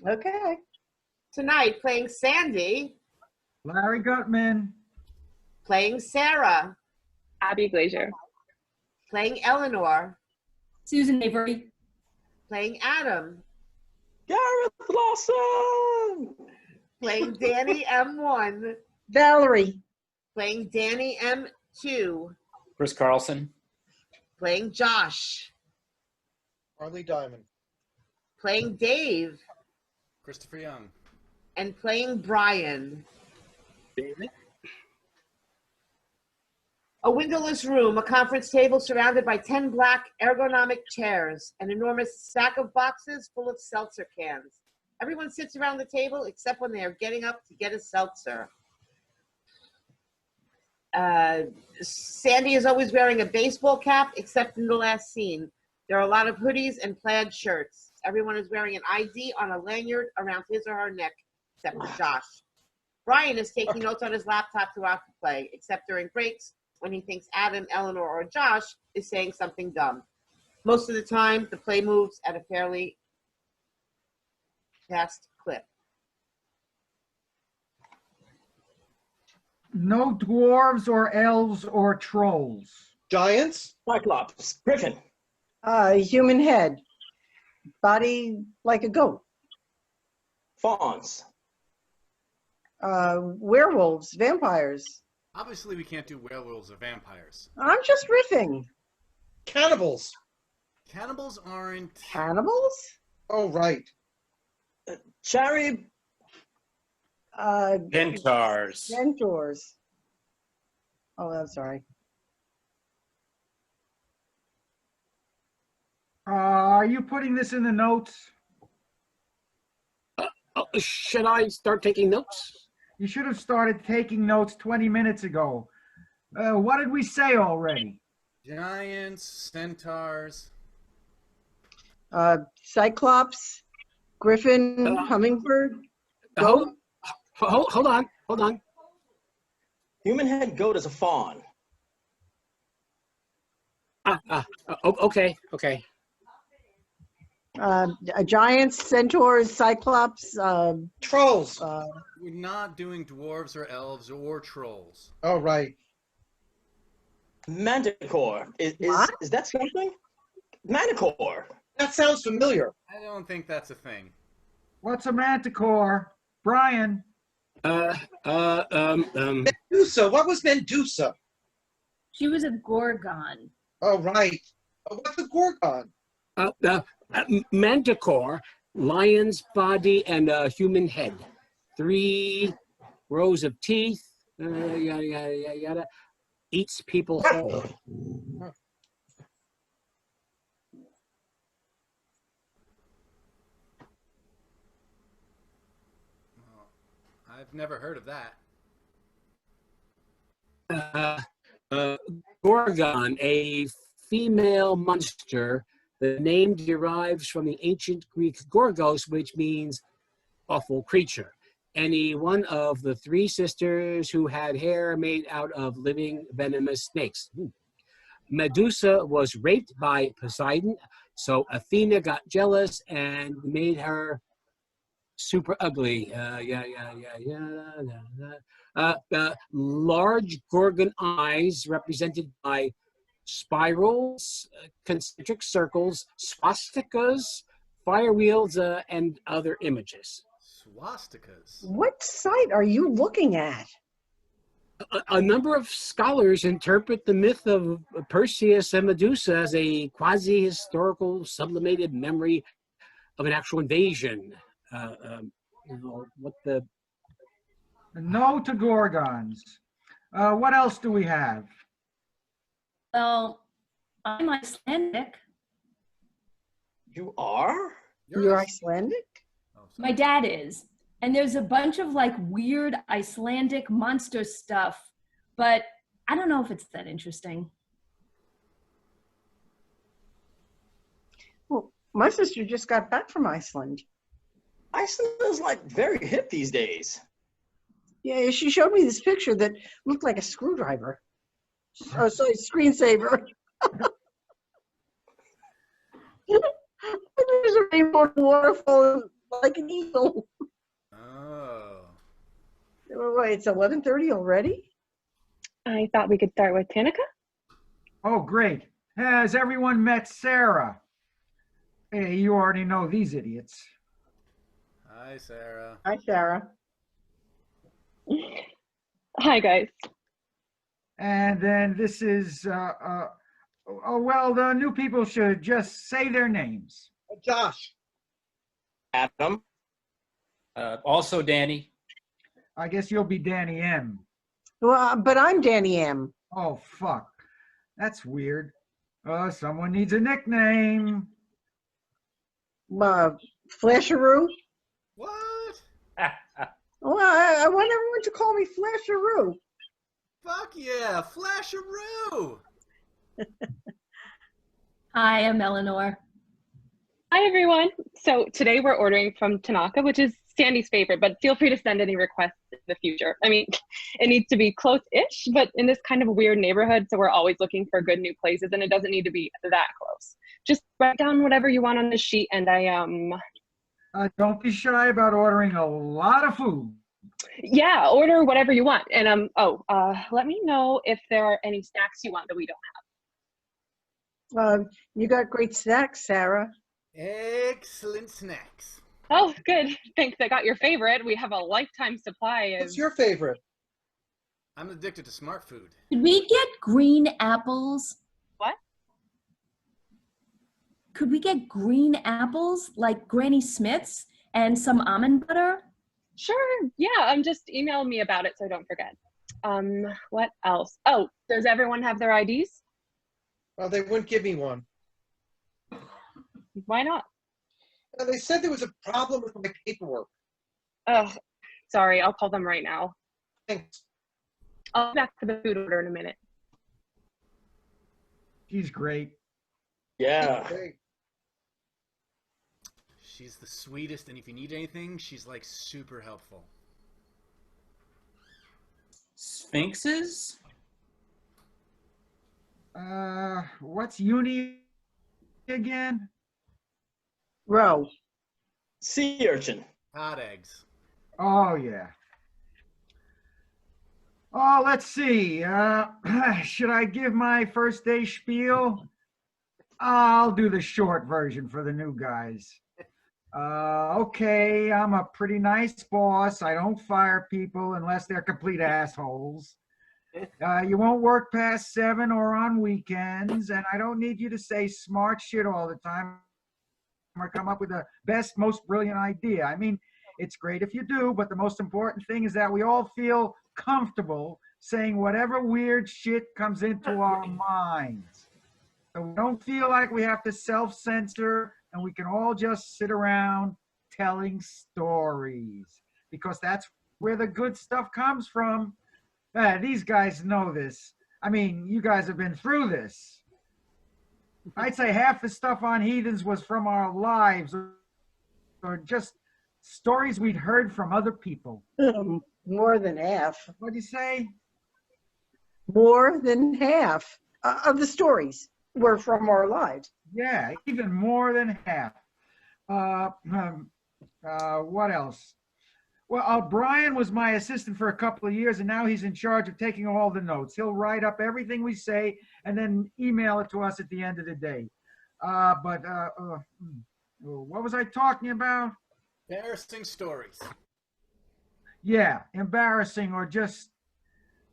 Okay. Tonight, playing Sandy, Larry Gutman. playing Sarah, Abby Glazier. playing Eleanor, Susan Avery. playing Adam, Gareth Lawson. playing Danny M1, Valerie. playing Danny M2, Chris Carlson. playing Josh, Harley Diamond. playing Dave, Christopher Young. and playing Brian. David. A windowless room, a conference table surrounded by 10 black ergonomic chairs, an enormous stack of boxes full of seltzer cans. Everyone sits around the table except when they are getting up to get a seltzer. Sandy is always wearing a baseball cap except in the last scene. There are a lot of hoodies and plaid shirts. Everyone is wearing an ID on a lanyard around his or her neck except for Josh. Brian is taking notes on his laptop throughout the play, except during breaks when he thinks Adam, Eleanor, or Josh is saying something dumb. Most of the time, the play moves at a fairly fast clip. No dwarves or elves or trolls. Giants? Cyclops. Griffin. Human head. Body like a goat. Fawns. Werewolves. Vampires. Obviously, we can't do werewolves or vampires. I'm just riffing. Cannibals. Cannibals aren't... Cannibals? Oh, right. Chariot. Centaurs. Centaurs. Oh, I'm sorry. Are you putting this in the notes? Should I start taking notes? You should have started taking notes 20 minutes ago. What did we say already? Giants, centaurs. Cyclops, Griffin, Hummingbird, goat. Hold on. Human head goat is a fawn. Okay. Giants, centaurs, cyclops. Trolls. We're not doing dwarves or elves or trolls. Oh, right. Manticore. Is that something? Manticore. That sounds familiar. I don't think that's a thing. What's a manticore? Brian. Medusa. What was Medusa? She was a gorgon. Oh, right. What's a gorgon? Manticore, lion's body and a human head. 3 rows of teeth, yada. Eats people whole. I've never heard of that. Gorgon, a female monster. The name derives from the ancient Greek gorgos, which means awful creature. Any one of the 3 sisters who had hair made out of living venomous snakes. Medusa was raped by Poseidon, so Athena got jealous and made her super ugly. Large gorgon eyes represented by spirals, concentric circles, swastikas, fire wheels, and other images. Swastikas? What site are you looking at? A number of scholars interpret the myth of Perseus and Medusa as a quasi-historical sublimated memory of an actual invasion. No to gorgons. What else do we have? Well, I'm Icelandic. You are? You're Icelandic? My dad is. And there's a bunch of like weird Icelandic monster stuff, but I don't know if it's that interesting. Well, my sister just got back from Iceland. Iceland is like very hip these days. Yeah, she showed me this picture that looked like a screwdriver. Oh, sorry, screensaver. There's a rainbow waterfall like an eagle. Oh. Wait, it's 11:30 already? I thought we could start with Tanika. Oh, great. Has everyone met Sarah? Hey, you already know these idiots. Hi, Sarah. Hi, Sarah. Hi, guys. And then this is, oh, well, the new people should just say their names. Josh. Adam. Also Danny. I guess you'll be Danny M. Well, but I'm Danny M. Oh, fuck. That's weird. Someone needs a nickname. Flasheroo. What? Well, I want everyone to call me Flasheroo. Fuck yeah, Flasheroo! Hi, I'm Eleanor. Hi, everyone. So today we're ordering from Tanaka, which is Sandy's favorite, but feel free to send any requests in the future. I mean, it needs to be close-ish, but in this kind of weird neighborhood, so we're always looking for good new places, and it doesn't need to be that close. Just write down whatever you want on the sheet, and Don't be shy about ordering a lot of food. yeah, order whatever you want. And let me know if there are any snacks you want that we don't have. You got great snacks, Sarah. Excellent snacks. Oh, good. Thanks. I got your favorite. We have a lifetime supply of. What's your favorite? I'm addicted to smart food. Could we get green apples? What? Could we get green apples like Granny Smith's and some almond butter? Sure. Yeah. Just email me about it so I don't forget. What else? Oh, does everyone have their IDs? Well, they wouldn't give me one. Why not? They said there was a problem with my paperwork. Oh, sorry. I'll call them right now. Thanks. I'll be back for the food order in a minute. She's great. Yeah. Okay. She's the sweetest, and if you need anything, she's like super helpful. Sphinxes? What's uni again? Row. Sea urchin. Hot eggs. Oh, yeah. Oh, let's see. Should I give my first day spiel? I'll do the short version for the new guys. Okay, I'm a pretty nice boss. I don't fire people unless they're complete assholes. You won't work past 7 or on weekends, and I don't need you to say smart shit all the time or come up with the best, most brilliant idea. I mean, it's great if you do, but the most important thing is that we all feel comfortable saying whatever weird shit comes into our minds. So we don't feel like we have to self-censor, and we can all just sit around telling stories, because that's where the good stuff comes from. These guys know this. I mean, you guys have been through this. I'd say half the stuff on Heathens was from our lives, or just stories we'd heard from other people. More than half. What'd you say? More than half of the stories were from our lives. Yeah, even more than half. What else? Well, Brian was my assistant for a couple of years, and now he's in charge of taking all the notes. He'll write up everything we say and then email it to us at the end of the day. What was I talking about? Embarrassing stories. Yeah, embarrassing, or just,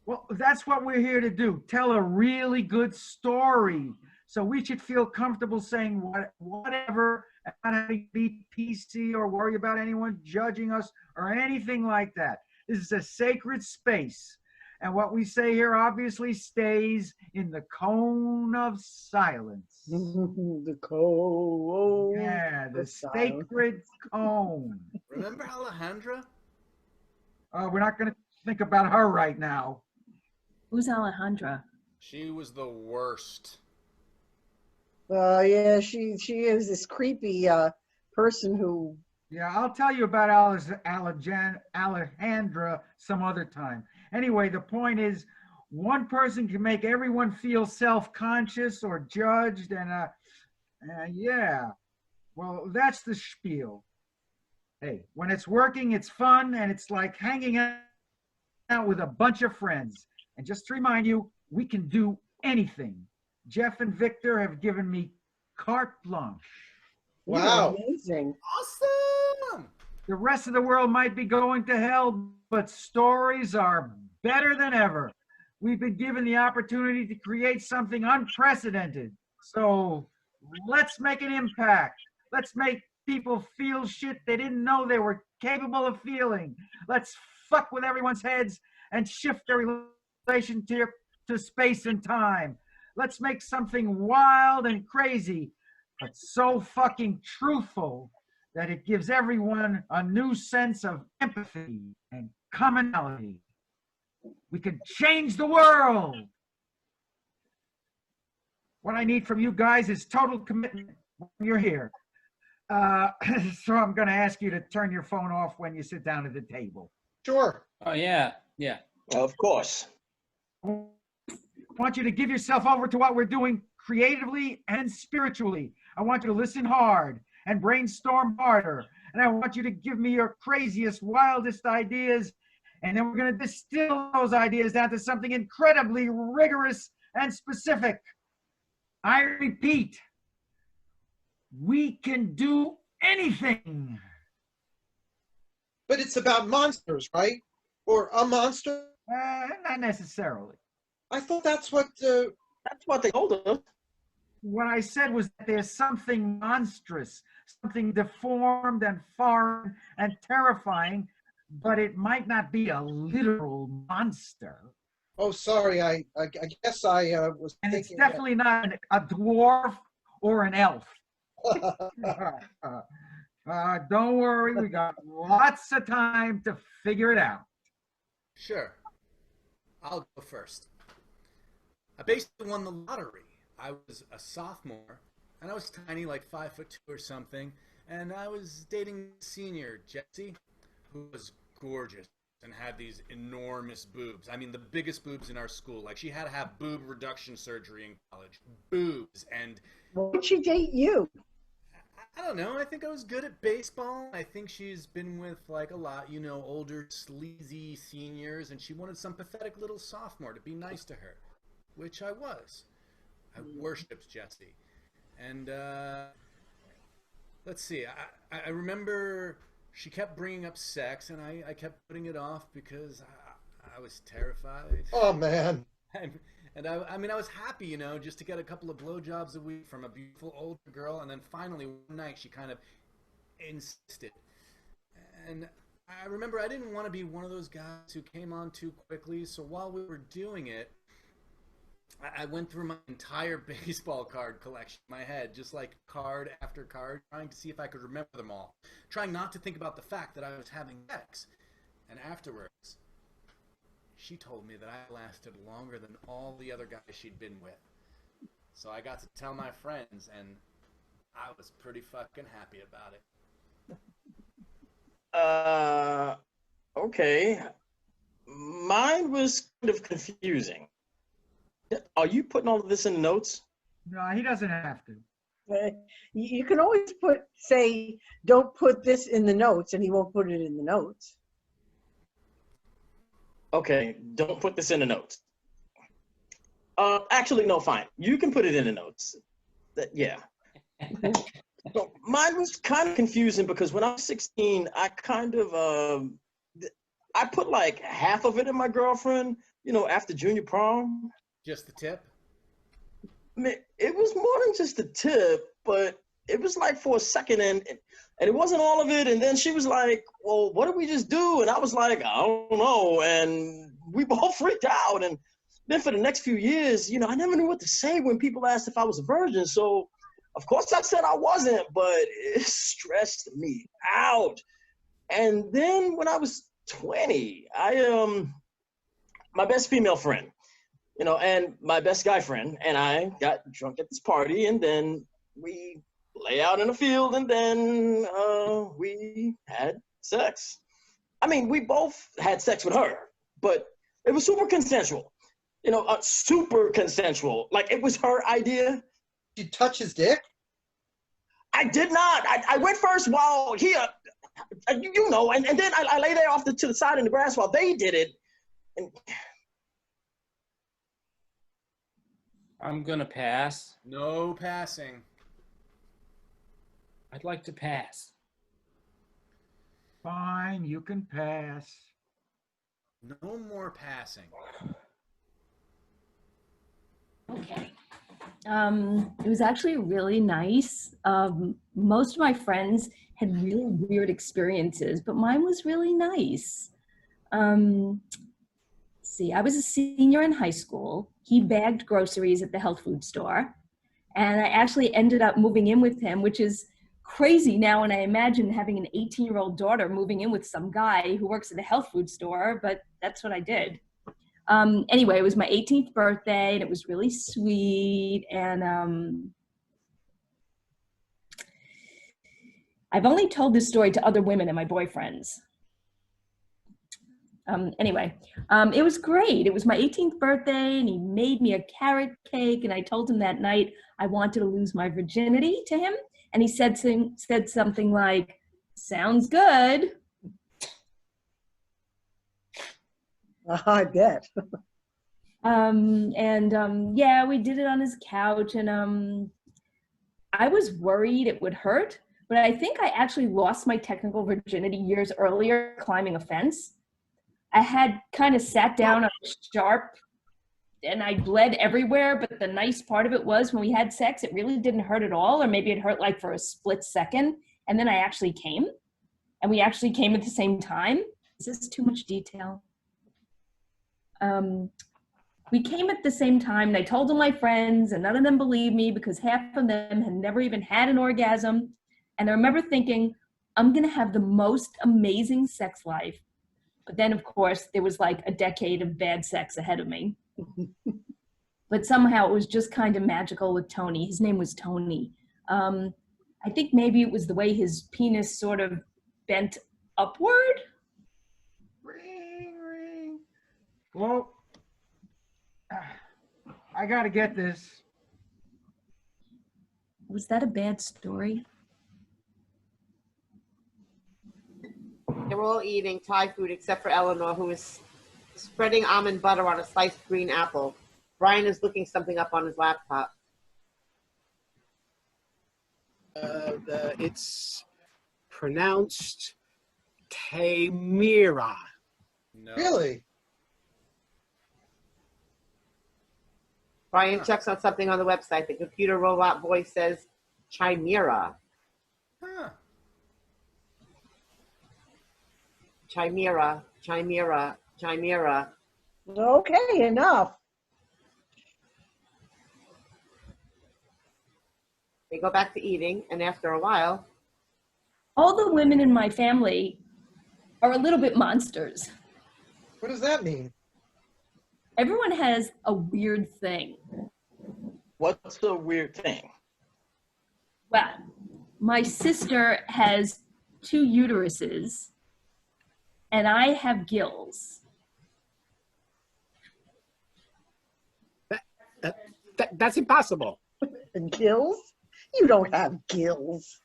well, that's what we're here to do. Tell a really good story. So we should feel comfortable saying whatever, and not having to be PC or worry about anyone judging us or anything like that. This is a sacred space. And what we say here obviously stays in the cone of silence. The cone. Yeah, the silence. sacred cone. Remember Alejandra? We're not going to think about her right now. Who's Alejandra? She was the worst. Yeah, she is this creepy person who. Yeah, I'll tell you about Alejandra some other time. Anyway, the point is, one person can make everyone feel self-conscious or judged, and yeah, well, that's the spiel. Hey, when it's working, it's fun, and it's like hanging out with a bunch of friends. And just to remind you, we can do anything. Jeff and Victor have given me carte blanche. Wow. Amazing. Awesome! The rest of the world might be going to hell, but stories are better than ever. We've been given the opportunity to create something unprecedented. So let's make an impact. Let's make people feel shit they didn't know they were capable of feeling. Let's fuck with everyone's heads and shift their relationship to space and time. Let's make something wild and crazy, but so fucking truthful that it gives everyone a new sense of empathy and commonality. We can change the world. What I need from you guys is total commitment when you're here. So I'm going to ask you to turn your phone off when you sit down at the table. Sure. Oh, yeah. Yeah. Of course. I want you to give yourself over to what we're doing creatively and spiritually. I want you to listen hard and brainstorm harder. And I want you to give me your craziest, wildest ideas. And then we're going to distill those ideas down to something incredibly rigorous and specific. I repeat, we can do anything. But it's about monsters, right? Or a monster? Not necessarily. I thought that's what. That's what they told us. What I said was that there's something monstrous, something deformed and foreign and terrifying, but it might not be a literal monster. Oh, sorry. I guess I was And thinking. it's definitely not a dwarf or an elf. Don't worry, we got lots of time to figure it out. Sure. I'll go first. I basically won the lottery. I was a sophomore, and I was tiny, like 5'2" or something, and I was dating a senior, Jessie, who was gorgeous and had these enormous boobs. I mean, the biggest boobs in our school. Like, she had to have boob reduction surgery in college. Boobs. And Why would she date you? I don't know. I think I was good at baseball. I think she's been with, like, a lot, you know, older, sleazy seniors, and she wanted some pathetic little sophomore to be nice to her, which I was. I worshipped Jessie. And, let's see. I remember she kept bringing up sex, and I kept putting it off because I was terrified. Oh, man. And I mean, I was happy, you know, just to get a couple of blowjobs a week from a beautiful older girl. And then finally, one night, she kind of insisted. And I remember I didn't want to be one of those guys who came on too quickly. So while we were doing it, I went through my entire baseball card collection in my head, just like card after card, trying to see if I could remember them all. Trying not to think about the fact that I was having sex. And afterwards, she told me that I lasted longer than all the other guys she'd been with. So I got to tell my friends, and I was pretty fucking happy about it. Okay. Mine was kind of confusing. Are you putting all of this in the notes? No, he doesn't have to. You can always say, don't put this in the notes, and he won't put it in the notes. Okay, don't put this in the notes. Actually, no, fine. You can put it in the notes. Yeah. So mine was kind of confusing because when I was 16, I kind of, I put like half of it in my girlfriend, you know, after junior prom. Just the tip? I mean, it was more than just a tip, but it was like for a second, and it wasn't all of it. And then she was like, well, what did we just do? And I was like, I don't know. And we both freaked out. And then for the next few years, you know, I never knew what to say when people asked if I was a virgin. So, of course, I said I wasn't, but it stressed me out. And then when I was 20, my best female friend, you know, and my best guy friend and I got drunk at this party, and then we lay out in a field, and then we had sex. I mean, we both had sex with her, but it was super consensual. You know, super consensual. Like, it was her idea. Did you touch his dick? I did not. I went first while You know, and then I lay there off to the side in the grass while they did it. And I'm gonna pass. No passing. I'd like to pass. Fine, you can pass. No more passing. Okay. It was actually really nice. Most of my friends had really weird experiences, but mine was really nice. See, I was a senior in high school. He bagged groceries at the health food store. And I actually ended up moving in with him, which is crazy now when I imagine having an 18-year-old daughter moving in with some guy who works at a health food store, but that's what I did. Anyway, it was my 18th birthday and it was really sweet. And I've only told this story to other women and my boyfriends. Anyway, it was great. It was my 18th birthday and he made me a carrot cake. And I told him that night I wanted to lose my virginity to him. And he said something like, "Sounds good." I bet. Yeah, we did it on his couch, and I was worried it would hurt, but I think I actually lost my technical virginity years earlier climbing a fence. I had kind of sat down on a sharp, and I bled everywhere, but the nice part of it was when we had sex, it really didn't hurt at all, or maybe it hurt like for a split second, and then I actually came, and we actually came at the same time. Is this too much detail? We came at the same time, and I told all my friends, and none of them believed me because half of them had never even had an orgasm. And I remember thinking, I'm gonna have the most amazing sex life. But then, of course, there was like a decade of bad sex ahead of me. But somehow it was just kind of magical with Tony. His name was Tony. I think maybe it was the way his penis sort of bent upward. Ring, ring. Well, I gotta get this. Was that a bad story? They were all eating Thai food except for Eleanor, who is spreading almond butter on a sliced green apple. Brian is looking something up on his laptop. It's pronounced Chimera. No. Really? Brian checks on something on the website. The computer robot voice says Chimera. Huh. Chimera, chimera, chimera. Okay, enough. They go back to eating, and after a while, All the women in my family are a little bit monsters. What does that mean? Everyone has a weird thing. what's the weird thing? Well, my sister has 2 uteruses, and I have gills. That's impossible. Gills? You don't have gills.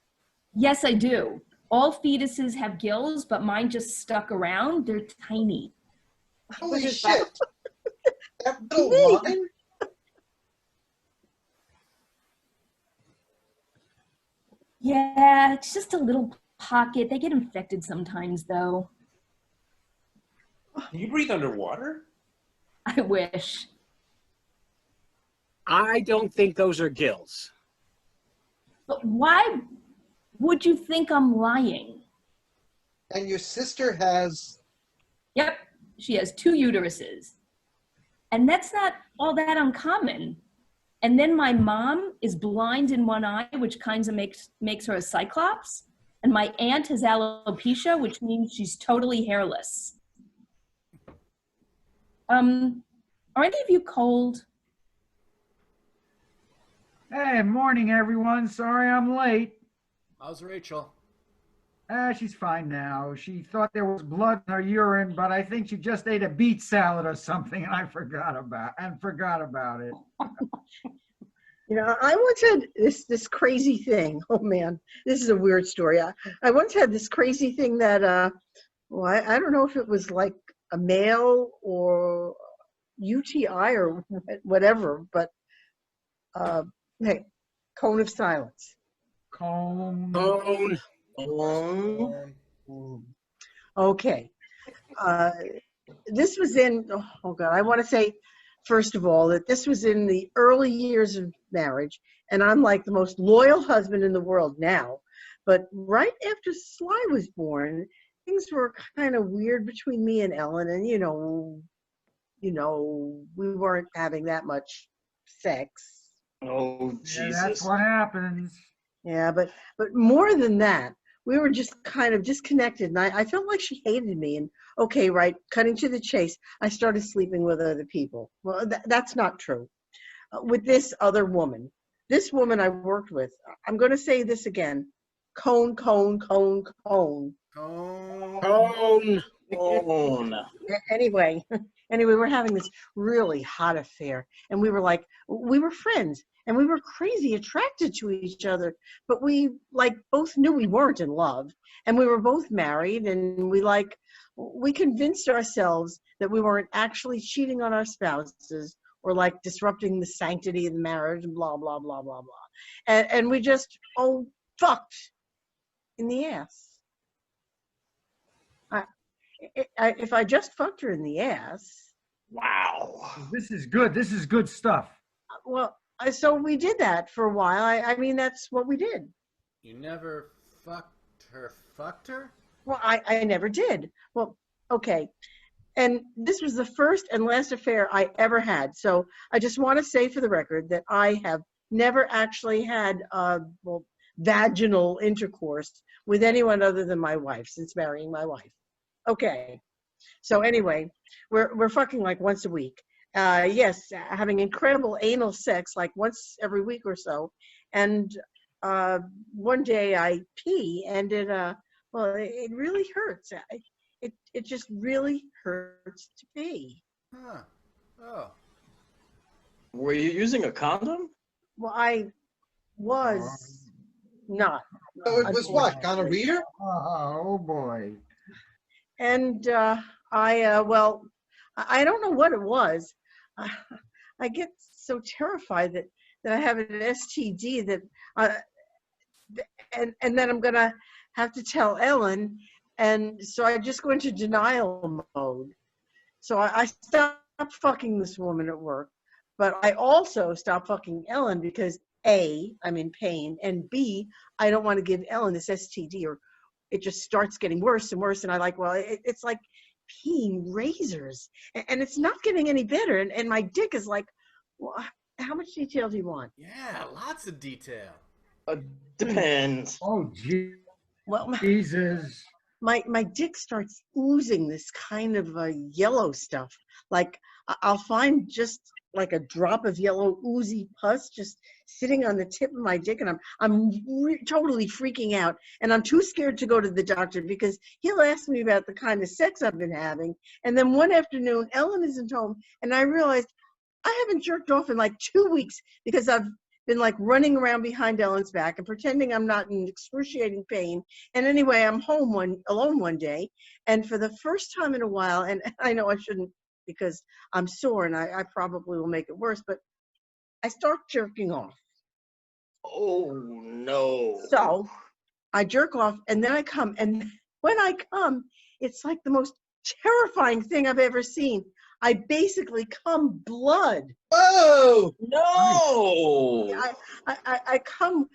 Yes, I do. All fetuses have gills, but mine just stuck around. They're tiny. Holy is that? shit. That little line? Yeah, it's just a little pocket. They get infected sometimes, though. Can you breathe underwater? I wish. I don't think those are gills. But why would you think I'm lying? And your sister has... Yep, she has 2 uteruses. And that's not all that uncommon. And then my mom is blind in one eye, which kind of makes her a cyclops. And my aunt has alopecia, which means she's totally hairless. Are any of you cold? Hey, morning, everyone. Sorry I'm late. How's Rachel? She's fine now. She thought there was blood in her urine, but I think she just ate a beet salad or something, and I forgot about it. You know, I once had this crazy thing. Oh man, this is a weird story. I once had this crazy thing that well, I don't know if it was like a male or UTI or whatever, but uh, hey, cone of silence. Cone. Cone. Okay. Uh, this was in, oh God, I want to say, first of all, that this was in the early years of marriage, and I'm like the most loyal husband in the world now. But right after Sly was born, things were kind of weird between me and Ellen, and we weren't having that much sex. Oh, Yeah, that's Jesus. what happens. Yeah, but more than that, we were just kind of disconnected, and I felt like she hated me. And okay, right, cutting to the chase, I started sleeping with other people. Well, that's not true. With this other woman, this woman I worked with, I'm going to say this again: cone, cone, cone, cone. Oh, Cone. Oh, no. Anyway, we're having this really hot affair, and we were friends, and we were crazy attracted to each other, but we like both knew we weren't in love, and we were both married, and we convinced ourselves that we weren't actually cheating on our spouses or like disrupting the sanctity of the marriage, and blah blah blah blah blah, and we just fucked in the ass. If I just fucked her in the ass, Wow. This is good. This is good stuff. well, so we did that for a while. I mean, that's what we did. you never fucked her? Well, I never did. Well, okay. And this was the first and last affair I ever had. So I just want to say for the record that I have never actually had vaginal intercourse with anyone other than my wife since marrying my wife. Okay. So anyway, we're fucking like once a week. Yes, having incredible anal sex like once every week or so. And one day I pee, and it really hurts. It just really hurts to pee. Huh. Oh. Were you using a condom? Well, I was not. So it was what? Gonorrhea? Oh boy. And I don't know what it was. I get so terrified that I have an STD and then I'm gonna have to tell Ellen, and so I just go into denial mode. So I stopped fucking this woman at work, but I also stopped fucking Ellen because A, I'm in pain, and B, I don't want to give Ellen this STD, or it just starts getting worse and worse. And it's like peeing razors, and it's not getting any better. And my dick is like, well, how much detail do you want? Yeah, lots of detail. Depends. Oh Well, Jesus. my dick starts oozing this kind of yellow stuff. Like I'll find just like a drop of yellow oozy pus just sitting on the tip of my dick, and I'm totally freaking out, and I'm too scared to go to the doctor because he'll ask me about the kind of sex I've been having. And then one afternoon, Ellen isn't home, and I realized I haven't jerked off in like 2 weeks because I've been like running around behind Ellen's back and pretending I'm not in excruciating pain. And anyway, I'm home alone one day, and for the first time in a while, and I know I shouldn't because I'm sore and I probably will make it worse, but I start jerking off. Oh, no. So I jerk off, and then I come, and when I come, it's like the most terrifying thing I've ever seen. I basically come blood. Oh! No! I come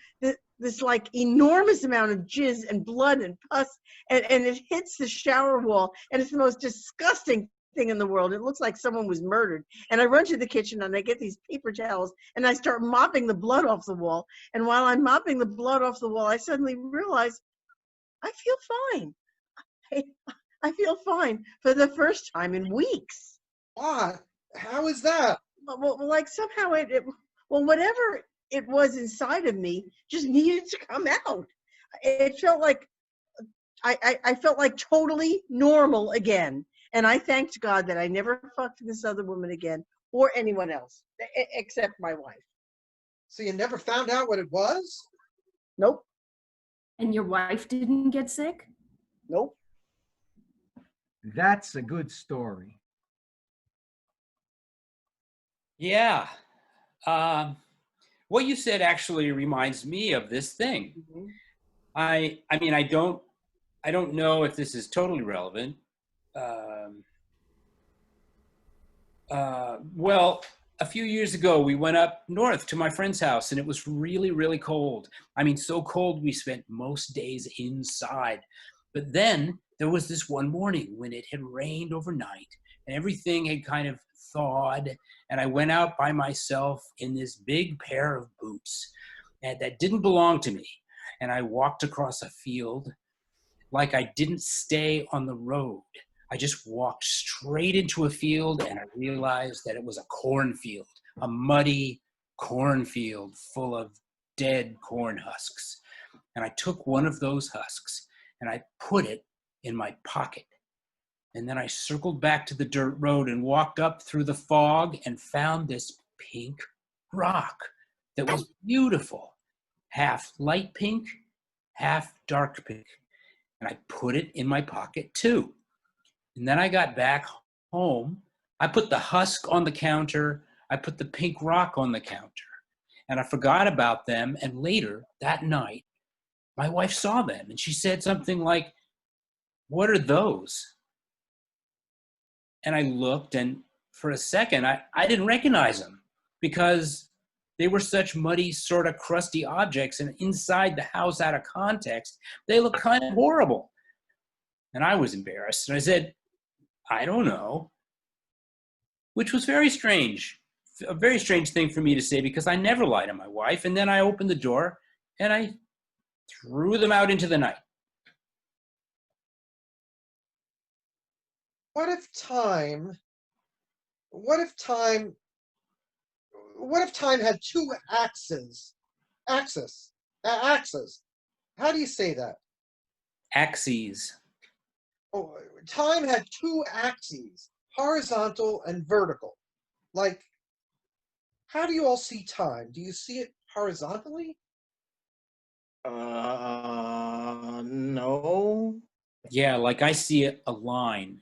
this like enormous amount of jizz and blood and pus, and it hits the shower wall, and it's the most disgusting thing in the world. It looks like someone was murdered. And I run to the kitchen, and I get these paper towels, and I start mopping the blood off the wall. And while I'm mopping the blood off the wall, I suddenly realize I feel fine. I feel fine for the first time in weeks. Why? How is that? Well, like somehow whatever it was inside of me just needed to come out. It felt like I felt like totally normal again. And I thanked God that I never fucked this other woman again or anyone else except my wife. So you never found out what it was? Nope. And your wife didn't get sick? Nope. That's a good story. Yeah. What you said actually reminds me of this thing. Mhm. I mean, I don't know if this is totally relevant. Um, well, a few years ago, we went up north to my friend's house, and it was really, really cold. I mean, so cold we spent most days inside. But then there was this one morning when it had rained overnight, and everything had kind of thawed. And I went out by myself in this big pair of boots that didn't belong to me. And I walked across a field like I didn't stay on the road. I just walked straight into a field, and I realized that it was a cornfield, a muddy cornfield full of dead corn husks. And I took one of those husks and I put it in my pocket. And then I circled back to the dirt road and walked up through the fog and found this pink rock that was beautiful, half light pink, half dark pink. And I put it in my pocket too. And then I got back home. I put the husk on the counter. I put the pink rock on the counter. And I forgot about them. And later that night, my wife saw them and she said something like, "What are those?" And I looked, and for a second, I didn't recognize them because they were such muddy, sort of crusty objects. And inside the house, out of context, they looked kind of horrible. And I was embarrassed. And I said, "I don't know," which was very strange, a very strange thing for me to say because I never lie to my wife. And then I opened the door and I threw them out into the night. What if time, what if time, what if time had two axes? Axes. How do you say that? Axes. Oh, time had two axes, horizontal and vertical. Like, how do you all see time? Do you see it horizontally? No. Yeah, like I see a line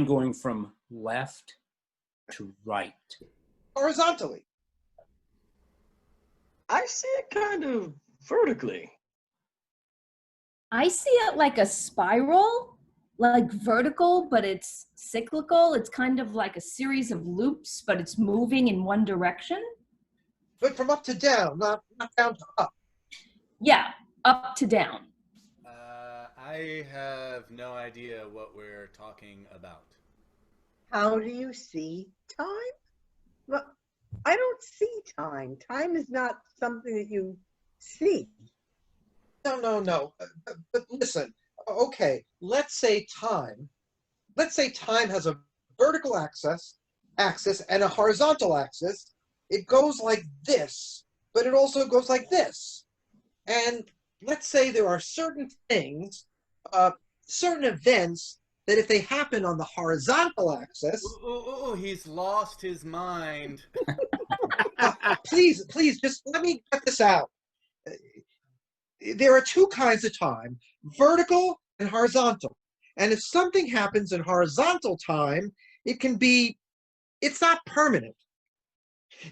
going from left to right. Horizontally. I see it kind of vertically. I see it like a spiral, like vertical, but it's cyclical. It's kind of like a series of loops, but it's moving in one direction. But from up to down, not down to up. Yeah, up to down. I have no idea what we're talking about. How do you see time? Well, I don't see time. Time is not something that you see. No. But listen, okay, let's say time has a vertical axis and a horizontal axis. It goes like this, but it also goes like this. And let's say there are certain things, certain events that if they happen on the horizontal axis, Ooh, he's lost his mind. please, just let me get this out. There are two kinds of time, vertical and horizontal. And if something happens in horizontal time, it's not permanent.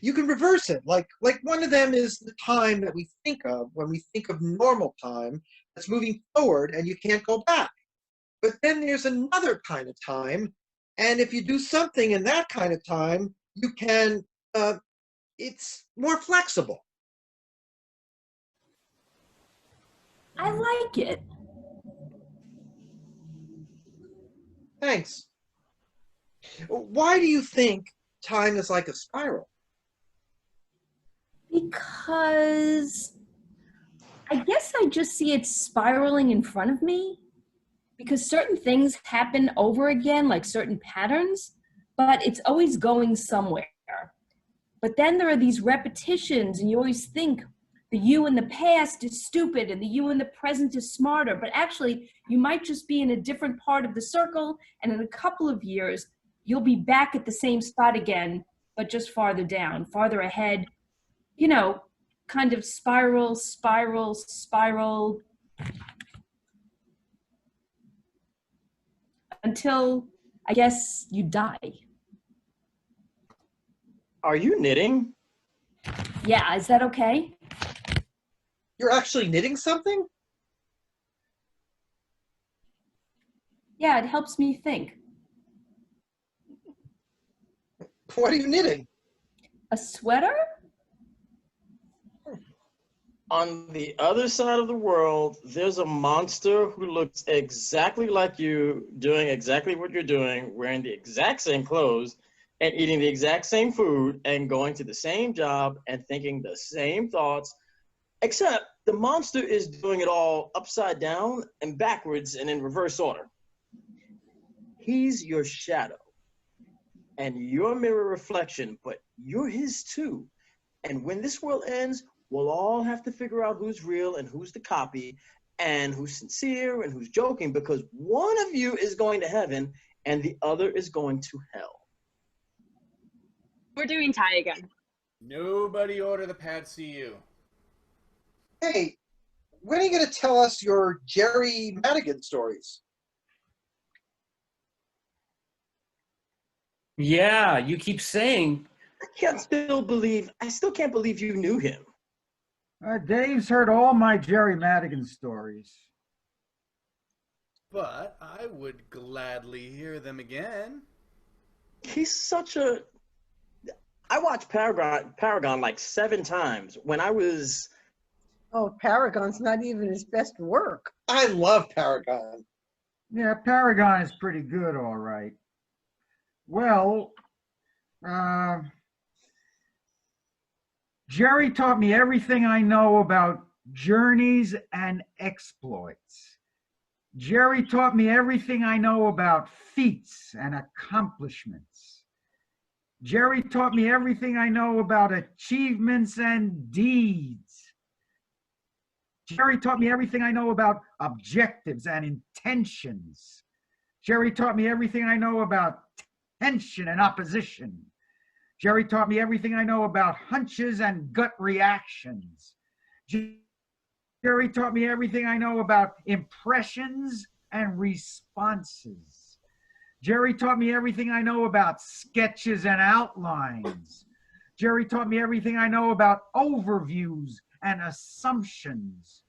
You can reverse it. Like one of them is the time that we think of when we think of normal time that's moving forward and you can't go back. But then there's another kind of time. And if you do something in that kind of time, you can, it's more flexible. I like it. Thanks. Why do you think time is like a spiral? Because I guess I just see it spiraling in front of me. Because certain things happen over again, like certain patterns, but it's always going somewhere. But then there are these repetitions, and you always think the you in the past is stupid and the you in the present is smarter. But actually, you might just be in a different part of the circle, and in a couple of years, you'll be back at the same spot again, but just farther down, farther ahead. You know, kind of spiral until I guess you die. Are you knitting? Yeah, is that okay? You're actually knitting something? Yeah, it helps me think. What are you knitting? A sweater? On the other side of the world, there's a monster who looks exactly like you, doing exactly what you're doing, wearing the exact same clothes, and eating the exact same food, and going to the same job, and thinking the same thoughts, except the monster is doing it all upside down and backwards and in reverse order. He's your shadow and your mirror reflection, but you're his too. And when this world ends, we'll all have to figure out who's real and who's the copy and who's sincere and who's joking, because one of you is going to heaven and the other is going to hell. We're doing tie again. Nobody order the Pad CU. Hey, when are you going to tell us your Jerry Madigan stories? Yeah, you keep saying. I still can't believe you knew him. Dave's heard all my Jerry Madigan stories. But I would gladly hear them again. He's such a... I watched Paragon like 7 times when I was... Oh, Paragon's not even his best work. I love Paragon. Yeah, Paragon is pretty good, all right. Well, Jerry taught me everything I know about journeys and exploits. Jerry taught me everything I know about feats and accomplishments. Jerry taught me everything I know about achievements and deeds. Jerry taught me everything I know about objectives and intentions. Jerry taught me everything I know about tension and opposition. Jerry taught me everything I know about hunches and gut reactions. Jerry taught me everything I know about impressions and responses. Jerry taught me everything I know about sketches and outlines. Jerry taught me everything I know about overviews and assumptions.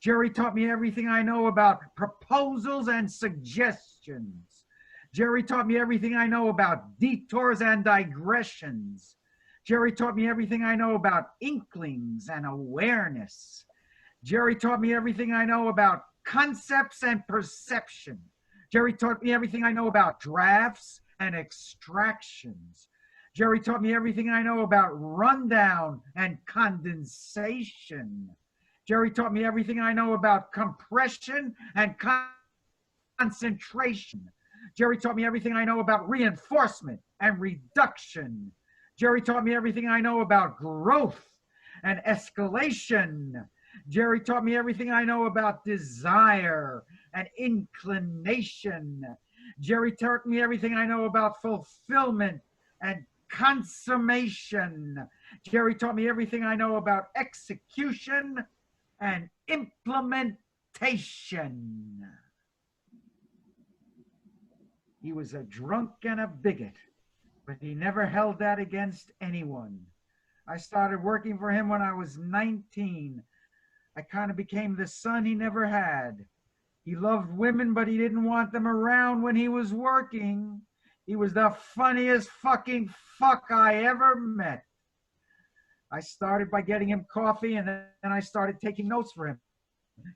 Jerry taught me everything I know about proposals and suggestions. Jerry taught me everything I know about detours and digressions. Jerry taught me everything I know about inklings and awareness. Jerry taught me everything I know about concepts and perception. Jerry taught me everything I know about drafts and extractions. Jerry taught me everything I know about rundown and condensation. Jerry taught me everything I know about compression and concentration. Jerry taught me everything I know about reinforcement and reduction. Jerry taught me everything I know about growth and escalation. Jerry taught me everything I know about desire and inclination. Jerry taught me everything I know about fulfillment and consummation. Jerry taught me everything I know about execution and implementation. He was a drunk and a bigot, but he never held that against anyone. I started working for him when I was 19. I kind of became the son he never had. He loved women, but he didn't want them around when he was working. He was the funniest fucking fuck I ever met. I started by getting him coffee, and then I started taking notes for him,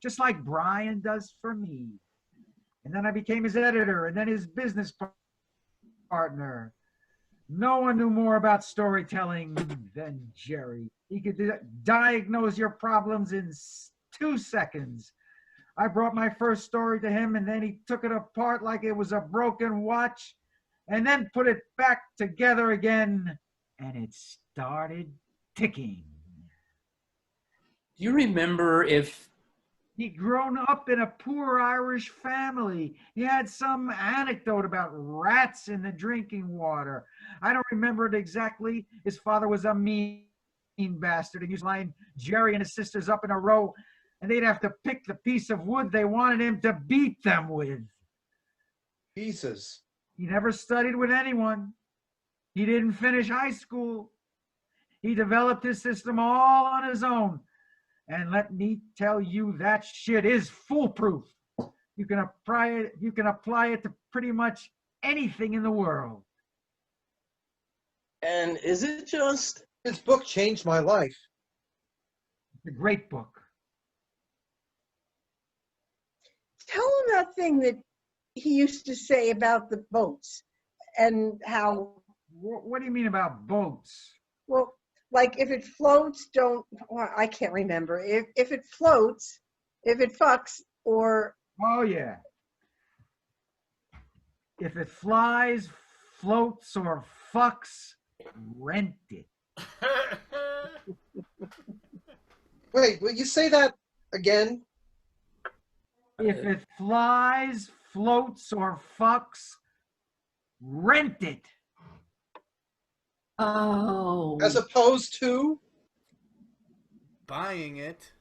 just like Brian does for me. And then I became his editor and then his business partner. No one knew more about storytelling than Jerry. He could diagnose your problems in 2 seconds. I brought my first story to him, and then he took it apart like it was a broken watch and then put it back together again, and it started ticking. Do you remember if He'd grown up in a poor Irish family. He had some anecdote about rats in the drinking water. I don't remember it exactly. His father was a mean mean bastard, and used to line Jerry and his sisters up in a row, and they'd have to pick the piece of wood they wanted him to beat them with. Jesus. He never studied with anyone. He didn't finish high school. He developed his system all on his own. And let me tell you, that shit is foolproof. You can apply it to pretty much anything in the world. And is it just His book changed my life. It's a great book. Tell him that thing that he used to say about the boats and how, What do you mean about boats? well, like if it floats, don't, well, I can't remember. If it floats, if it fucks, or, Oh, yeah. If it flies, floats, or fucks, rent it. Wait, will you say that again? If it flies, floats, or fucks, rent it. Oh. As opposed to? Buying it.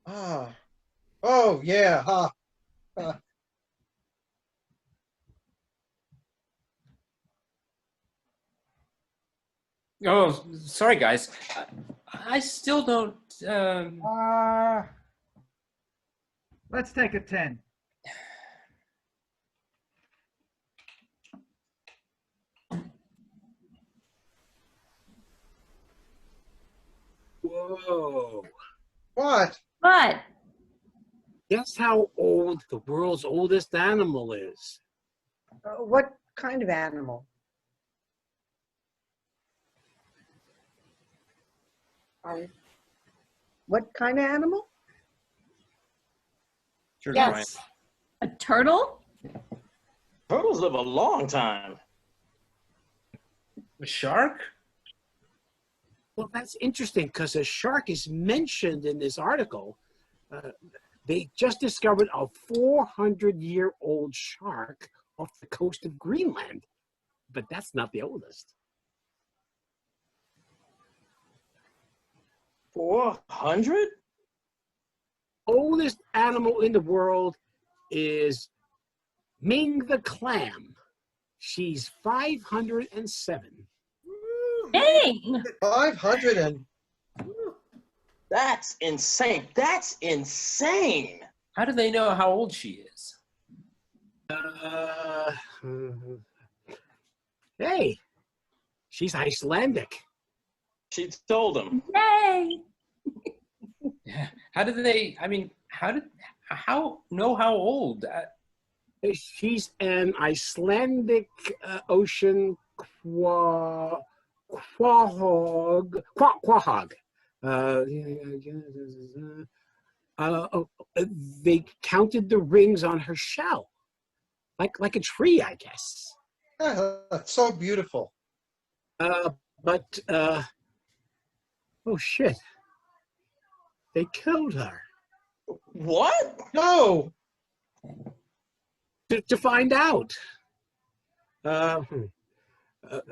Ah. Oh, yeah. Huh. Oh, sorry, guys. I still don't. Let's take a 10. Whoa. What? But Guess how old the world's oldest animal is? what kind of animal? What kind of animal? Sure, Yes. a turtle? turtles live a long time? A shark? Well, that's interesting because a shark is mentioned in this article. They just discovered a 400-year-old shark off the coast of Greenland, but that's not the oldest. 400? Oldest animal in the world is Ming the clam. She's 507. Dang! 500 and... That's insane. That's insane. How do they know how old she is? Hey, she's Icelandic. She told him. Yay! How do they? I mean, how know how old? She's an Icelandic ocean quahog. They counted the rings on her shell, like a tree, I guess. That's so beautiful. But oh shit, they killed her. What? No! To find out.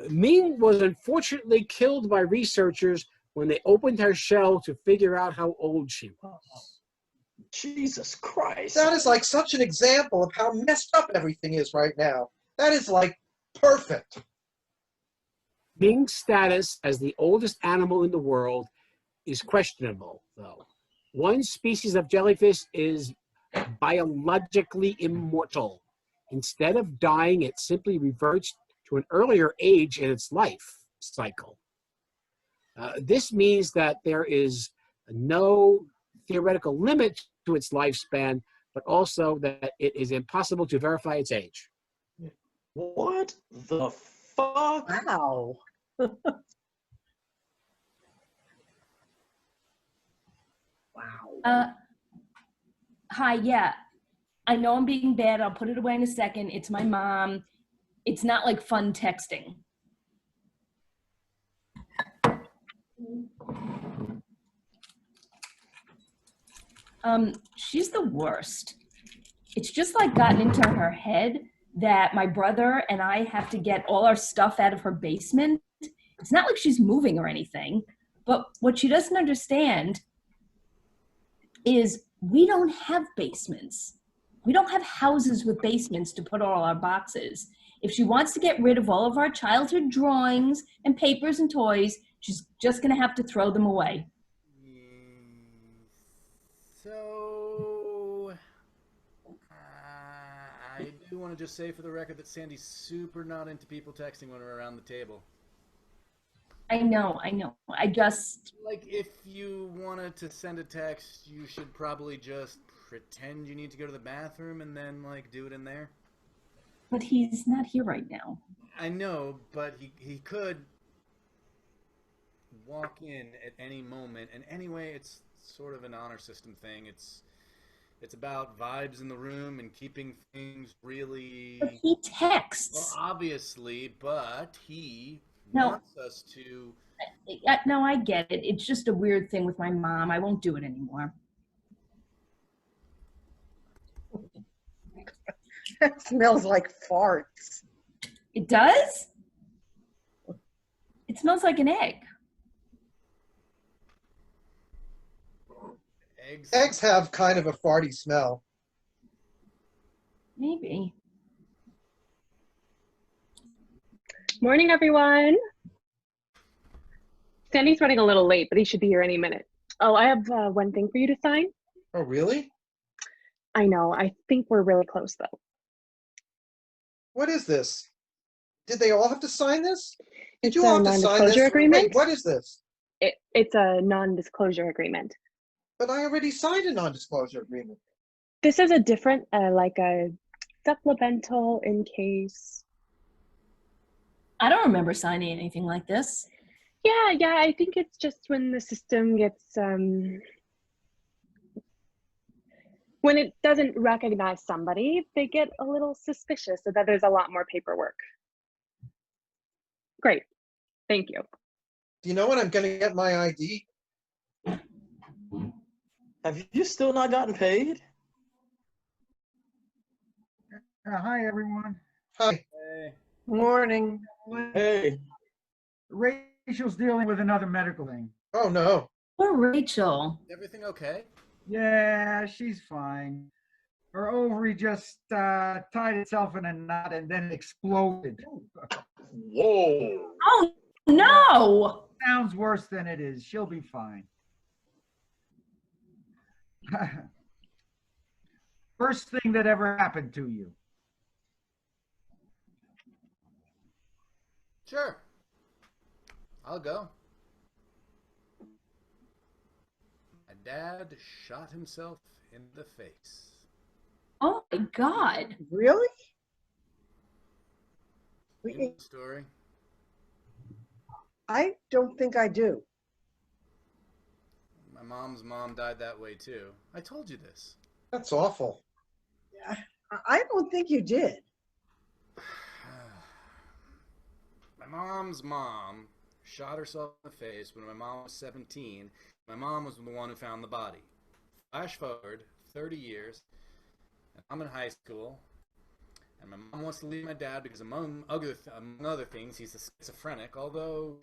Ming was unfortunately killed by researchers when they opened her shell to figure out how old she was. Jesus Christ. That is like such an example of how messed up everything is right now. That is like perfect. Ming's status as the oldest animal in the world is questionable, though. One species of jellyfish is biologically immortal. Instead of dying, it simply reverts to an earlier age in its life cycle. This means that there is no theoretical limit to its lifespan, but also that it is impossible to verify its age. What the fuck? Wow. Wow. Hi, yeah. I know I'm being bad. I'll put it away in a second. It's my mom. It's not like fun texting. She's the worst. It's just like gotten into her head that my brother and I have to get all our stuff out of her basement. It's not like she's moving or anything. But what she doesn't understand is we don't have basements. We don't have houses with basements to put all our boxes. If she wants to get rid of all of our childhood drawings and papers and toys, she's just going to have to throw them away. So, I do want to just say for the record that Sandy's super not into people texting when we're around the table. I know. I just... Like, if you wanted to send a text, you should probably just pretend you need to go to the bathroom and then, like, do it in there. But he's not here right now. I know, but he could walk in at any moment. And anyway, it's sort of an honor system thing. It's about vibes in the room and keeping things really... But he texts. Well, obviously, but he No. wants us to... No, I get it. It's just a weird thing with my mom. I won't do it anymore. That smells like farts. It does? It smells like an egg. Eggs have kind of a farty smell. Maybe. Morning, everyone. Sandy's running a little late, but he should be here any minute. Oh, I have one thing for you to sign. Oh, really? I know. I think we're really close, though. What is this? Did they all have to sign this? Did It's you all a have to sign this? non-disclosure agreement. Wait, what is this? It's a non-disclosure agreement. But I already signed a non-disclosure agreement. This is a different, like a supplemental in case. I don't remember signing anything like this. Yeah, I think it's just when the system gets, when it doesn't recognize somebody, they get a little suspicious so that there's a lot more paperwork. Great, thank you. Do you know when I'm going to get my ID? Have you still not gotten paid? Hi, everyone. Hi. Hey. Morning. Hey. Rachel's dealing with another medical thing. Oh, no. Poor Rachel. Everything okay? Yeah, she's fine. Her ovary just tied itself in a knot and then exploded. Whoa. Oh, no. Sounds worse than it is. She'll be fine. Worst thing that ever happened to you. Sure. I'll go. My dad shot himself in the face. Oh, my God. Really? You know the story? I don't think I do. My mom's mom died that way too. I told you this. That's awful. I don't think you did. My mom's mom shot herself in the face when my mom was 17. My mom was the one who found the body. Flash forward 30 years, and I'm in high school, and my mom wants to leave my dad because among other things, he's a schizophrenic, although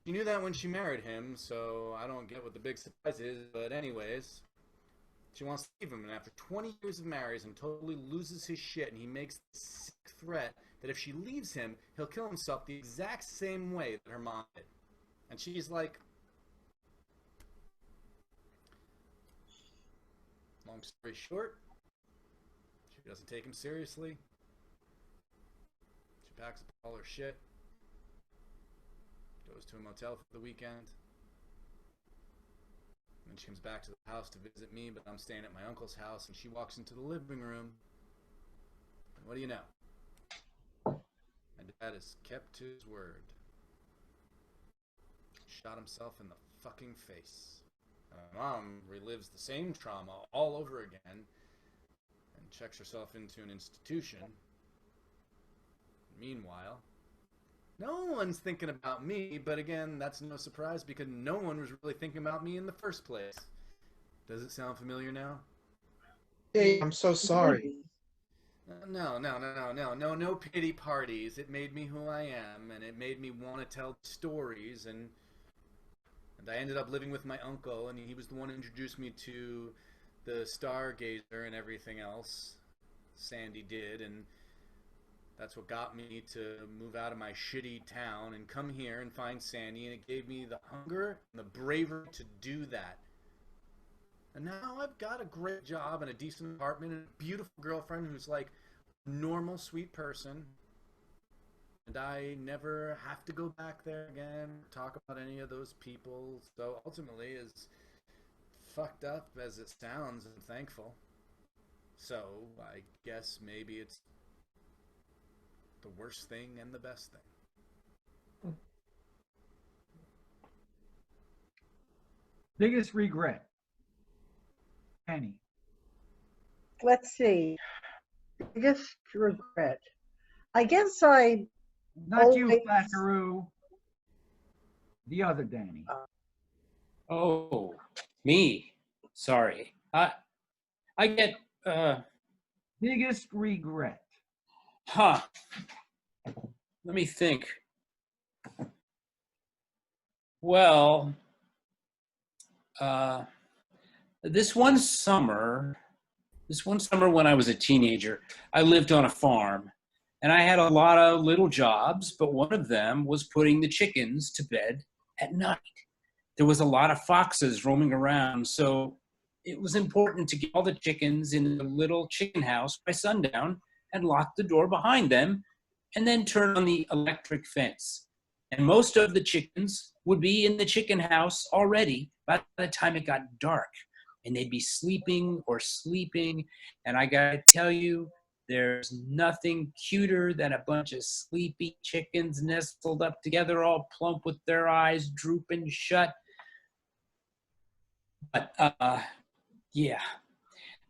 she knew that when she married him, so I don't get what the big surprise is, but anyways, she wants to leave him, and after 20 years of marriage and totally loses his shit, and he makes this sick threat that if she leaves him, he'll kill himself the exact same way that her mom did. And she's like, long story short, she doesn't take him seriously. She packs up all her shit, goes to a motel for the weekend, and then she comes back to the house to visit me, but I'm staying at my uncle's house, and she walks into the living room, and what do you know? My dad has kept his word. Shot himself in the fucking face. My mom relives the same trauma all over again and checks herself into an institution. Meanwhile, no one's thinking about me, but again, that's no surprise because no one was really thinking about me in the first place. Does it sound familiar now? Hey, I'm so sorry. No pity parties. It made me who I am, and it made me want to tell stories, and And I ended up living with my uncle, and he was the one who introduced me to the Stargazer and everything else. Sandy did, and that's what got me to move out of my shitty town and come here and find Sandy, and it gave me the hunger and the bravery to do that. And now I've got a great job and a decent apartment and a beautiful girlfriend who's like a normal, sweet person. And I never have to go back there again or talk about any of those people. So ultimately, as fucked up as it sounds, I'm thankful. So I guess maybe it's the worst thing and the best thing. Biggest regret? Penny. Let's see. Biggest regret. I guess I Not you, always- Flatteroo. The other Danny. Oh, me. Sorry. I get, Biggest regret? let me think. Well, this one summer when I was a teenager, I lived on a farm, and I had a lot of little jobs, but one of them was putting the chickens to bed at night. There was a lot of foxes roaming around, so it was important to get all the chickens in the little chicken house by sundown and lock the door behind them, and then turn on the electric fence. And most of the chickens would be in the chicken house already by the time it got dark. And they'd be sleeping. And I gotta tell you, there's nothing cuter than a bunch of sleepy chickens nestled up together, all plump with their eyes drooping shut. But yeah,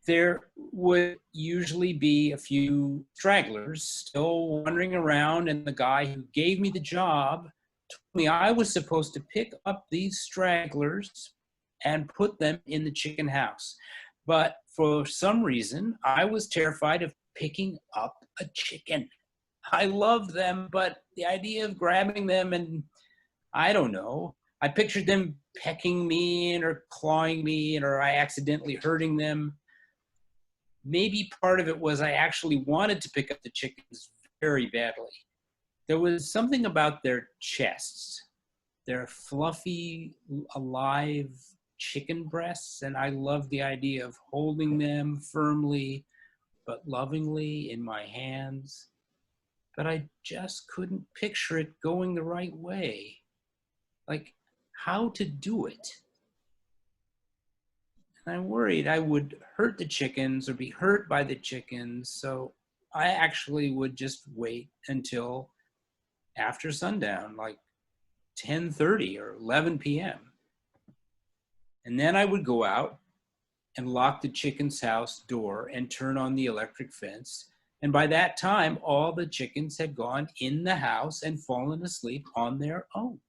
there would usually be a few stragglers still wandering around, and the guy who gave me the job told me I was supposed to pick up these stragglers and put them in the chicken house. But for some reason, I was terrified of picking up a chicken. I loved them, but the idea of grabbing them and, I don't know, I pictured them pecking me or clawing me or I accidentally hurting them. Maybe part of it was I actually wanted to pick up the chickens very badly. There was something about their chests, their fluffy, alive chicken breasts, and I loved the idea of holding them firmly but lovingly in my hands. But I just couldn't picture it going the right way. Like, how to do it. And I worried I would hurt the chickens or be hurt by the chickens, so I actually would just wait until after sundown, like 10:30 or 11 p.m. And then I would go out and lock the chicken's house door and turn on the electric fence. And by that time, all the chickens had gone in the house and fallen asleep on their own.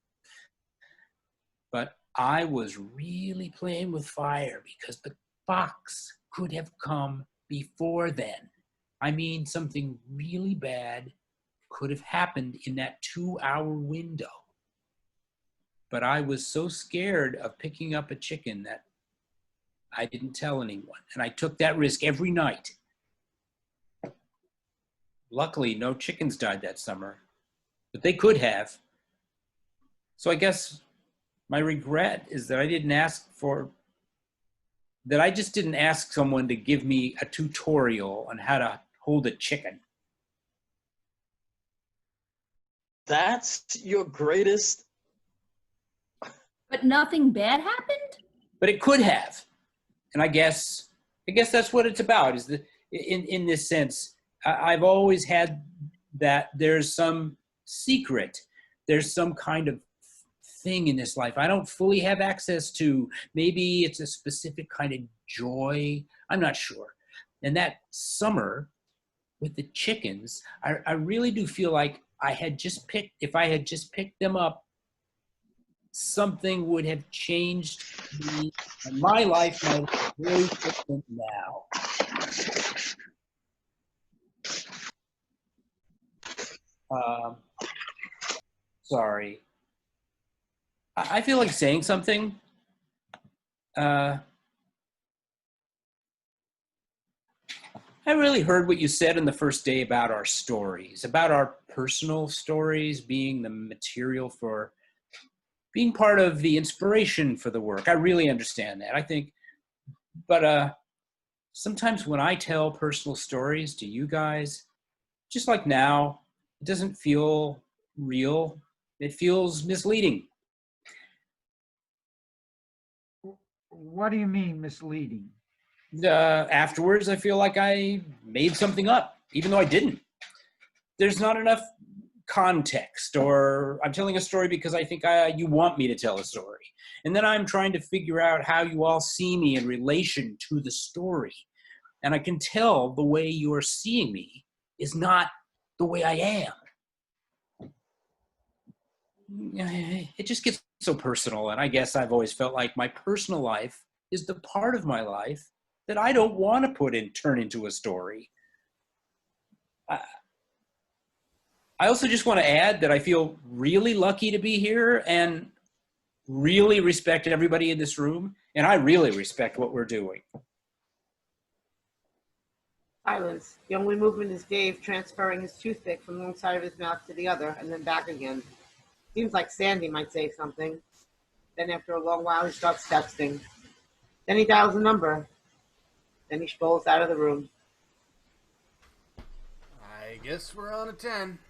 But I was really playing with fire because the fox could have come before then. I mean, something really bad could have happened in that 2-hour window. But I was so scared of picking up a chicken that I didn't tell anyone. And I took that risk every night. Luckily, no chickens died that summer, but they could have. So I guess my regret is that I just didn't ask someone to give me a tutorial on how to hold a chicken. That's your greatest. But nothing bad happened? But it could have. And I guess that's what it's about, is that in this sense, I've always had that there's some secret, there's some kind of thing in this life I don't fully have access to. Maybe it's a specific kind of joy, I'm not sure. And that summer with the chickens, I really do feel like if I had just picked them up, something would have changed me, and my life might be very different now. Sorry. I feel like saying something. I really heard what you said in the first day about our stories, about our personal stories being the material for being part of the inspiration for the work. I really understand that. I think, but sometimes when I tell personal stories to you guys, just like now, it doesn't feel real. It feels misleading. What do you mean misleading? Afterwards, I feel like I made something up, even though I didn't. There's not enough context, or I'm telling a story because I think you want me to tell a story. And then I'm trying to figure out how you all see me in relation to the story. And I can tell the way you are seeing me is not the way I am. It just gets so personal, and I guess I've always felt like my personal life is the part of my life that I don't want to turn into a story. I also just want to add that I feel really lucky to be here and really respect everybody in this room, and I really respect what we're doing. Silence. The only movement is Dave transferring his toothpick from one side of his mouth to the other and then back again. Seems like Sandy might say something. Then after a long while, he starts texting. Then he dials a number. Then he strolls out of the room. I guess we're on a 10.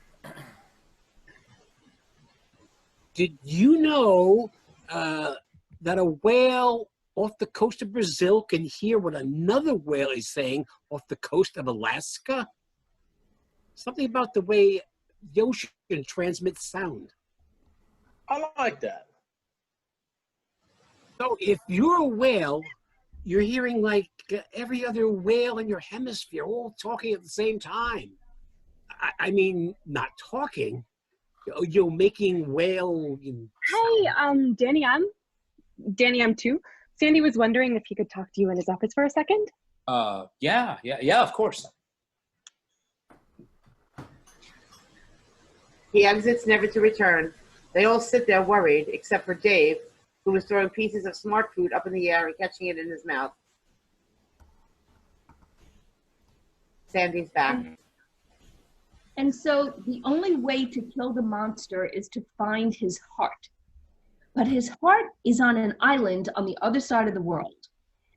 Did you know that a whale off the coast of Brazil can hear what another whale is saying off the coast of Alaska? Something about the way the ocean transmits sound. I like that. So if you're a whale, you're hearing like every other whale in your hemisphere all talking at the same time. I mean, not talking, you're making whale. Hi, Danny M too. Sandy was wondering if he could talk to you in his office for a second. Yeah, of course. He exits, never to return. They all sit there worried, except for Dave, who was throwing pieces of smart food up in the air and catching it in his mouth. Sandy's back. And so the only way to kill the monster is to find his heart. But his heart is on an island on the other side of the world.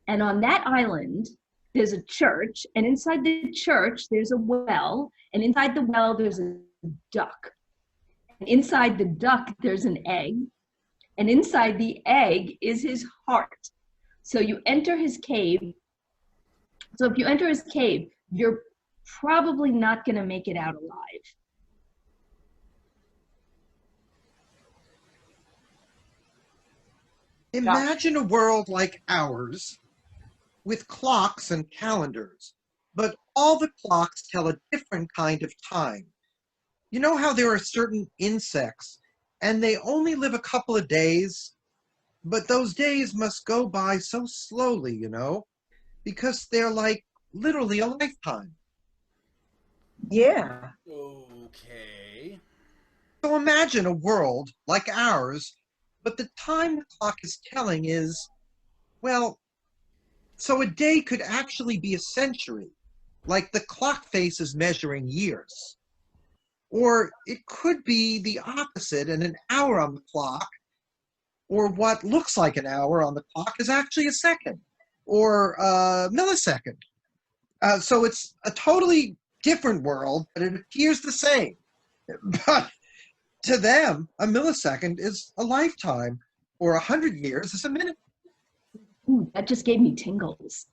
And on that island, there's a church, and inside the church, there's a well, and inside the well, there's a duck. And inside the duck, there's an egg, and inside the egg is his heart. So you enter his cave. So if you enter his cave, you're probably not going to make it out alive. Imagine a world like ours with clocks and calendars, but all the clocks tell a different kind of time. You know how there are certain insects and they only live a couple of days, but those days must go by so slowly, you know, because they're like literally a lifetime. Yeah. Okay. So imagine a world like ours, but the time the clock is telling is, well, so a day could actually be a century, like the clock face is measuring years. Or it could be the opposite, and an hour on the clock, or what looks like an hour on the clock is actually a second, or a millisecond. So it's a totally different world, but it appears the same. But to them, a millisecond is a lifetime, or 100 years is a minute. Ooh, that just gave me tingles.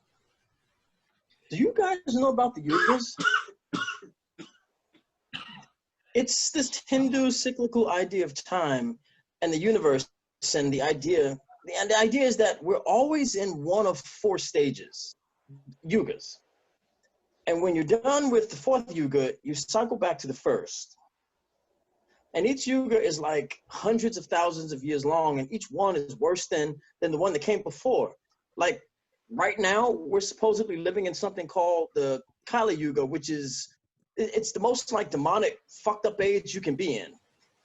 Do you guys know about the yugas? It's this Hindu cyclical idea of time and the universe, and the idea is that we're always in one of 4 stages, yugas. And when you're done with the 4th yuga, you cycle back to the 1st. And each yuga is like hundreds of thousands of years long, and each one is worse than the one that came before. Like right now, we're supposedly living in something called the Kali Yuga, which is, it's the most like demonic, fucked up age you can be in.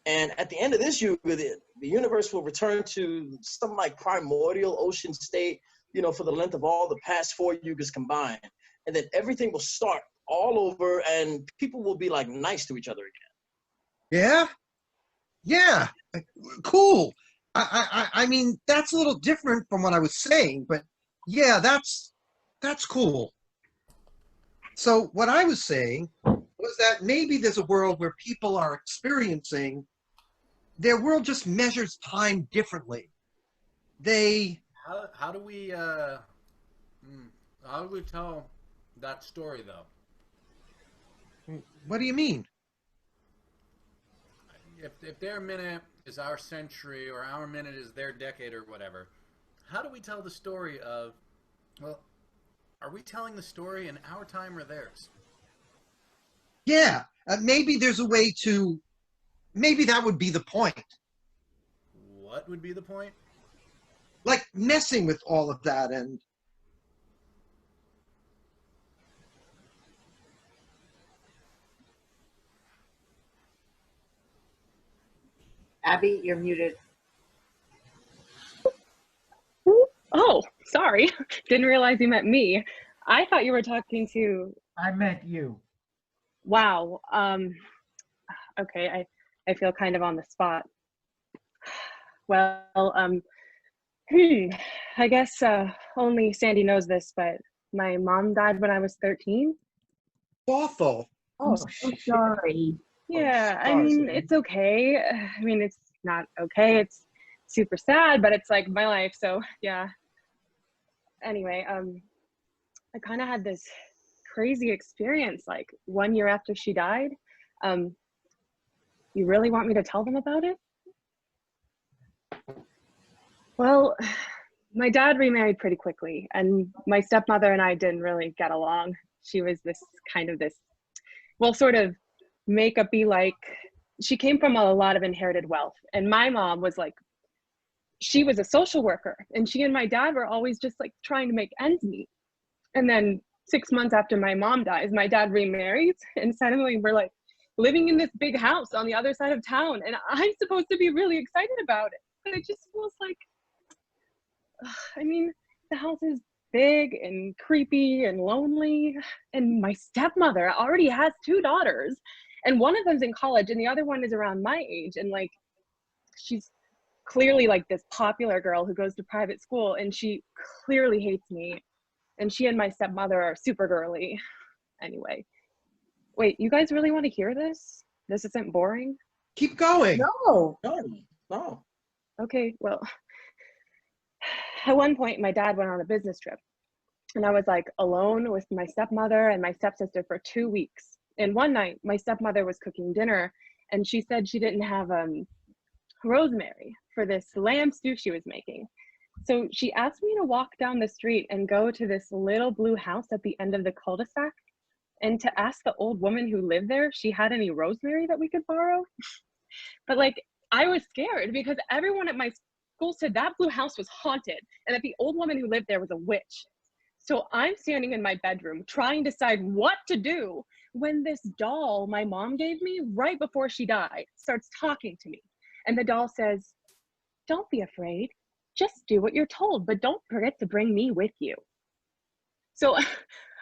And at the end of this yuga, the universe will return to some like primordial ocean state, you know, for the length of all the past 4 yugas combined. And then everything will start all over and people will be like nice to each other again. Yeah, yeah, cool. I mean, that's a little different from what I was saying, but yeah, that's cool. So what I was saying was that maybe there's a world where people are experiencing, their world just measures time differently. They, How do we tell that story though? what do you mean? If their minute is our century or our minute is their decade or whatever, how do we tell the story of, well, are we telling the story in our time or theirs? Yeah, maybe there's a way to, maybe that would be the point. What would be the point? Like messing with all of that and Abby, you're muted. Oh, sorry. Didn't realize you meant me. I thought you were talking to. I meant you. Wow. Okay. I feel kind of on the spot. Well, I guess only Sandy knows this, but my mom died when I was 13. awful. Oh, so sorry. Yeah, I sorry, mean, Sandy. it's okay. I mean, it's not okay. It's super sad, but it's like my life. So yeah. Anyway, I kind of had this crazy experience like 1 year after she died. You really want me to tell them about it? Well, my dad remarried pretty quickly, and my stepmother and I didn't really get along. She was this well, sort of make-up-y, like, she came from a lot of inherited wealth. And my mom was like, she was a social worker, and she and my dad were always just like trying to make ends meet. And then 6 months after my mom dies, my dad remarries, and suddenly we're like living in this big house on the other side of town. And I'm supposed to be really excited about it, but it just feels like, I mean, the house is big and creepy and lonely. And my stepmother already has 2 daughters, and one of them's in college and the other one is around my age. And like, she's clearly like this popular girl who goes to private school, and she clearly hates me. And she and my stepmother are super girly. Anyway, wait, you guys really want to hear this? This isn't boring? Keep going. No. No. Okay, well, at one point my dad went on a business trip, and I was like alone with my stepmother and my stepsister for 2 weeks. And one night my stepmother was cooking dinner, and she said she didn't have rosemary for this lamb stew she was making. So she asked me to walk down the street and go to this little blue house at the end of the cul-de-sac, and to ask the old woman who lived there if she had any rosemary that we could borrow. But like, I was scared because everyone at my school said that blue house was haunted and that the old woman who lived there was a witch. So I'm standing in my bedroom trying to decide what to do when this doll my mom gave me right before she died starts talking to me. And the doll says, "Don't be afraid. Just do what you're told, but don't forget to bring me with you." So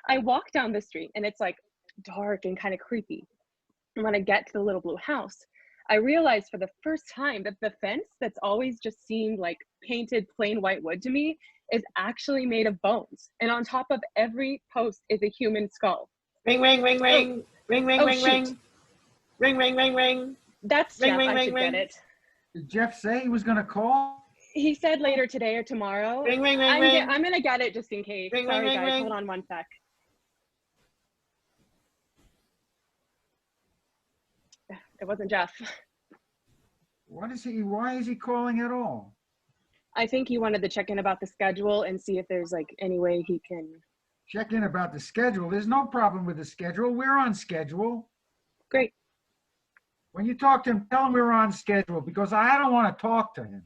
I walk down the street, and it's like dark and kind of creepy. And when I get to the little blue house, I realized for the first time that the fence that's always just seemed like painted plain white wood to me is actually made of bones. And on top of every post is a human skull. Ring, ring, ring, ring. Ring, ring, Oh, ring, shoot. ring. Ring, ring, ring, ring. That's Ring, Jeff. ring, I ring, should ring. get it. Did Jeff say he was going to call? He said later today or tomorrow. Ring, ring, ring, ring. I'm gonna get it just in case. Ring, Sorry, ring, ring, guys. ring. Hold on one sec. It wasn't Jeff. Why is he calling at all? I think he wanted to check in about the schedule and see if there's like any way he can. Check in about the schedule. There's no problem with the schedule. We're on schedule. Great. When you talk to him, tell him we're on schedule because I don't want to talk to him.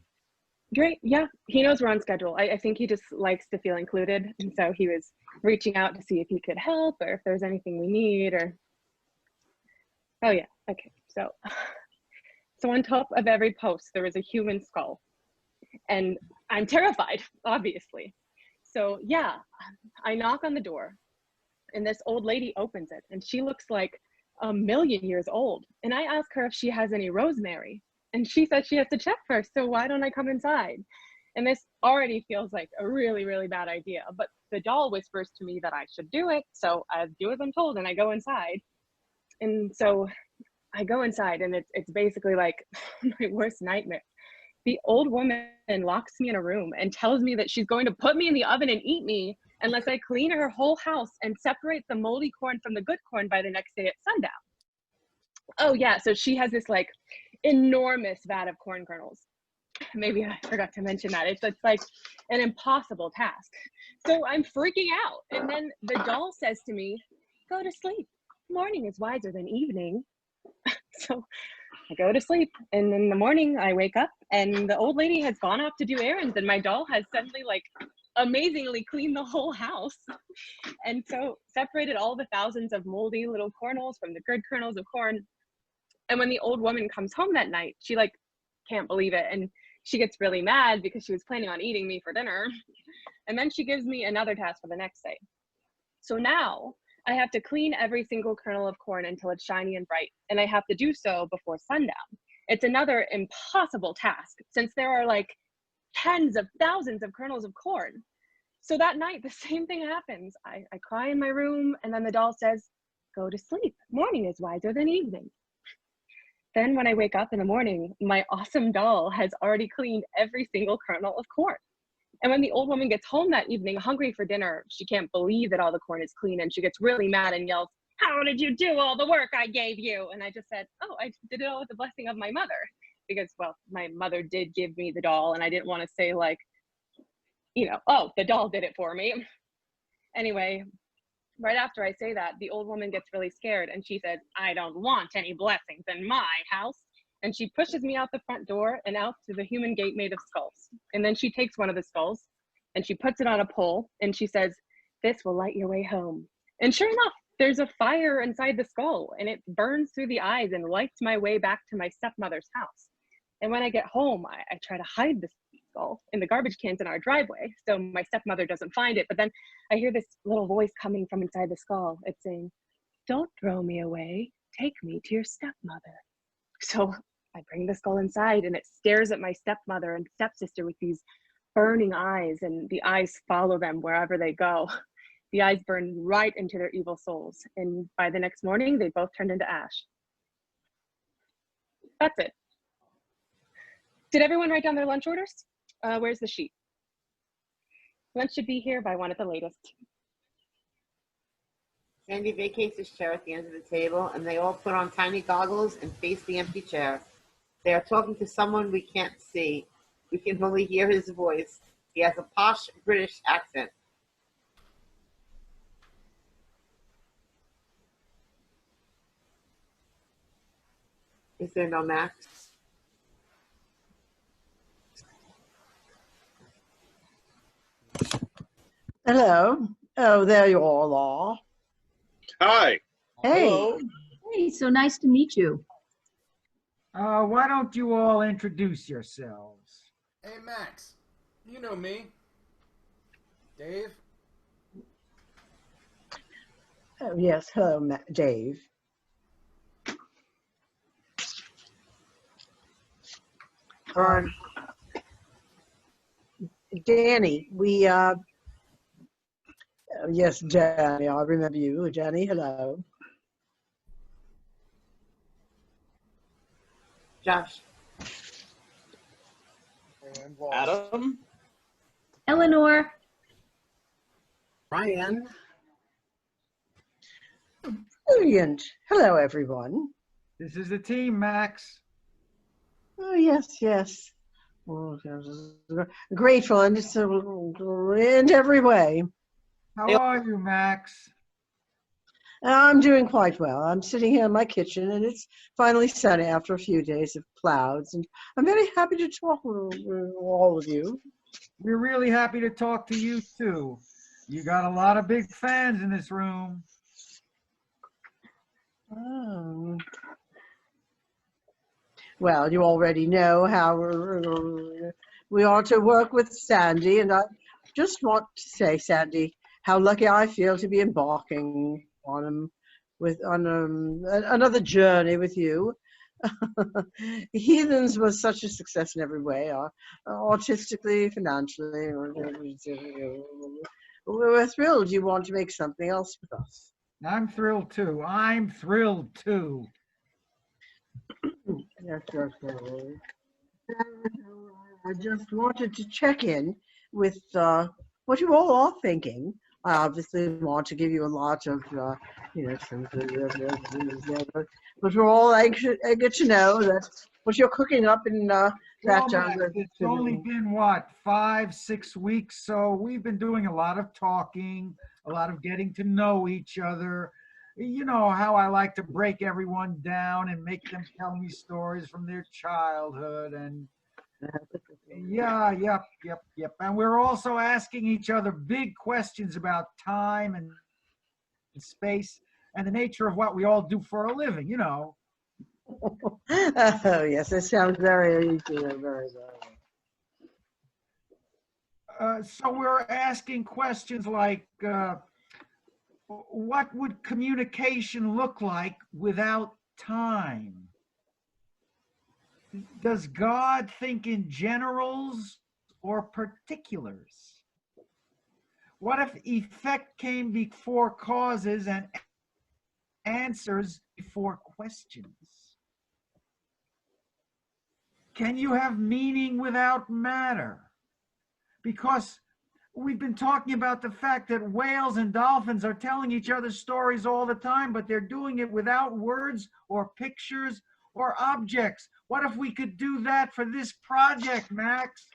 Great. Yeah, he knows we're on schedule. I think he just likes to feel included. And so he was reaching out to see if he could help or if there's anything we need or. Oh, yeah. Okay. So So on top of every post, there is a human skull. And I'm terrified, obviously. So yeah, I knock on the door and this old lady opens it and she looks like a million years old. And I ask her if she has any rosemary. And she says she has to check first. So why don't I come inside? And this already feels like a really, really bad idea. But the doll whispers to me that I should do it. So I do as I'm told and I go inside. And so I go inside and it's basically like my worst nightmare. The old woman locks me in a room and tells me that she's going to put me in the oven and eat me unless I clean her whole house and separate the moldy corn from the good corn by the next day at sundown. Oh yeah, so she has this like enormous vat of corn kernels. Maybe I forgot to mention that. It's like an impossible task. So I'm freaking out. And then the doll says to me, go to sleep. Morning is wiser than evening. So I go to sleep, and in the morning I wake up and the old lady has gone off to do errands and my doll has suddenly like amazingly cleaned the whole house. And so separated all the thousands of moldy little kernels from the good kernels of corn. And when the old woman comes home that night, she like can't believe it. And she gets really mad because she was planning on eating me for dinner. And then she gives me another task for the next day. So now I have to clean every single kernel of corn until it's shiny and bright, and I have to do so before sundown. It's another impossible task since there are like tens of thousands of kernels of corn. So that night, the same thing happens. I cry in my room, and then the doll says, go to sleep. Morning is wiser than evening. Then when I wake up in the morning, my awesome doll has already cleaned every single kernel of corn. And when the old woman gets home that evening, hungry for dinner, she can't believe that all the corn is clean and she gets really mad and yells, how did you do all the work I gave you? And I just said, oh, I did it all with the blessing of my mother. Because, well, my mother did give me the doll and I didn't want to say like, you know, oh, the doll did it for me. Anyway, right after I say that, the old woman gets really scared and she says, I don't want any blessings in my house. And she pushes me out the front door and out to the human gate made of skulls. And then she takes one of the skulls and she puts it on a pole and she says, this will light your way home. And sure enough, there's a fire inside the skull and it burns through the eyes and lights my way back to my stepmother's house. And when I get home, I try to hide the skull in the garbage cans in our driveway so my stepmother doesn't find it. But then I hear this little voice coming from inside the skull. It's saying, don't throw me away. Take me to your stepmother. So I bring the skull inside and it stares at my stepmother and stepsister with these burning eyes, and the eyes follow them wherever they go. The eyes burn right into their evil souls. And by the next morning, they both turned into ash. That's it. Did everyone write down their lunch orders? Where's the sheet? Lunch should be here by 1 at the latest. Sandy vacates his chair at the end of the table, and they all put on tiny goggles and face the empty chair. They are talking to someone we can't see. We can only hear his voice. He has a posh British accent. Is there no Max? Hello. Oh, there you all are. Hi. Hey. Hello. Hey, so nice to meet you. Why don't you all introduce yourselves? Hey, Max. You know me. Dave? Oh, yes. Hello, Dave. Danny, yes, Danny, I remember you. Danny, hello. Josh. Adam. Eleanor. Ryan. Brilliant. Hello, everyone. This is the team, Max. Oh, yes, yes. Well, great fun, just in every way. How are you, Max? I'm doing quite well. I'm sitting here in my kitchen, and it's finally sunny after a few days of clouds, and I'm very happy to talk with all of you. We're really happy to talk to you, too. You got a lot of big fans in this room. Oh. Well, you already know how we are to work with Sandy, and I just want to say, Sandy, how lucky I feel to be embarking on another journey with you. Heathens was such a success in every way, artistically, financially. We're thrilled you want to make something else with us. I'm thrilled too. I'm thrilled too. Yes, yes, yes. I just wanted to check in with what you all are thinking. I obviously want to give you a lot of, but we're all eager to know that what you're cooking up in Well, that. Max, it's only been what, 5, 6 weeks, so we've been doing a lot of talking, a lot of getting to know each other. You know how I like to break everyone down and make them tell me stories from their childhood and yeah, yep. And we're also asking each other big questions about time and space and the nature of what we all do for a living, you know. Oh yes, it sounds very, very. So we're asking questions like, what would communication look like without time? Does God think in generals or particulars? What if effect came before causes and answers before questions? Can you have meaning without matter? Because we've been talking about the fact that whales and dolphins are telling each other stories all the time, but they're doing it without words or pictures or objects. What if we could do that for this project, Max?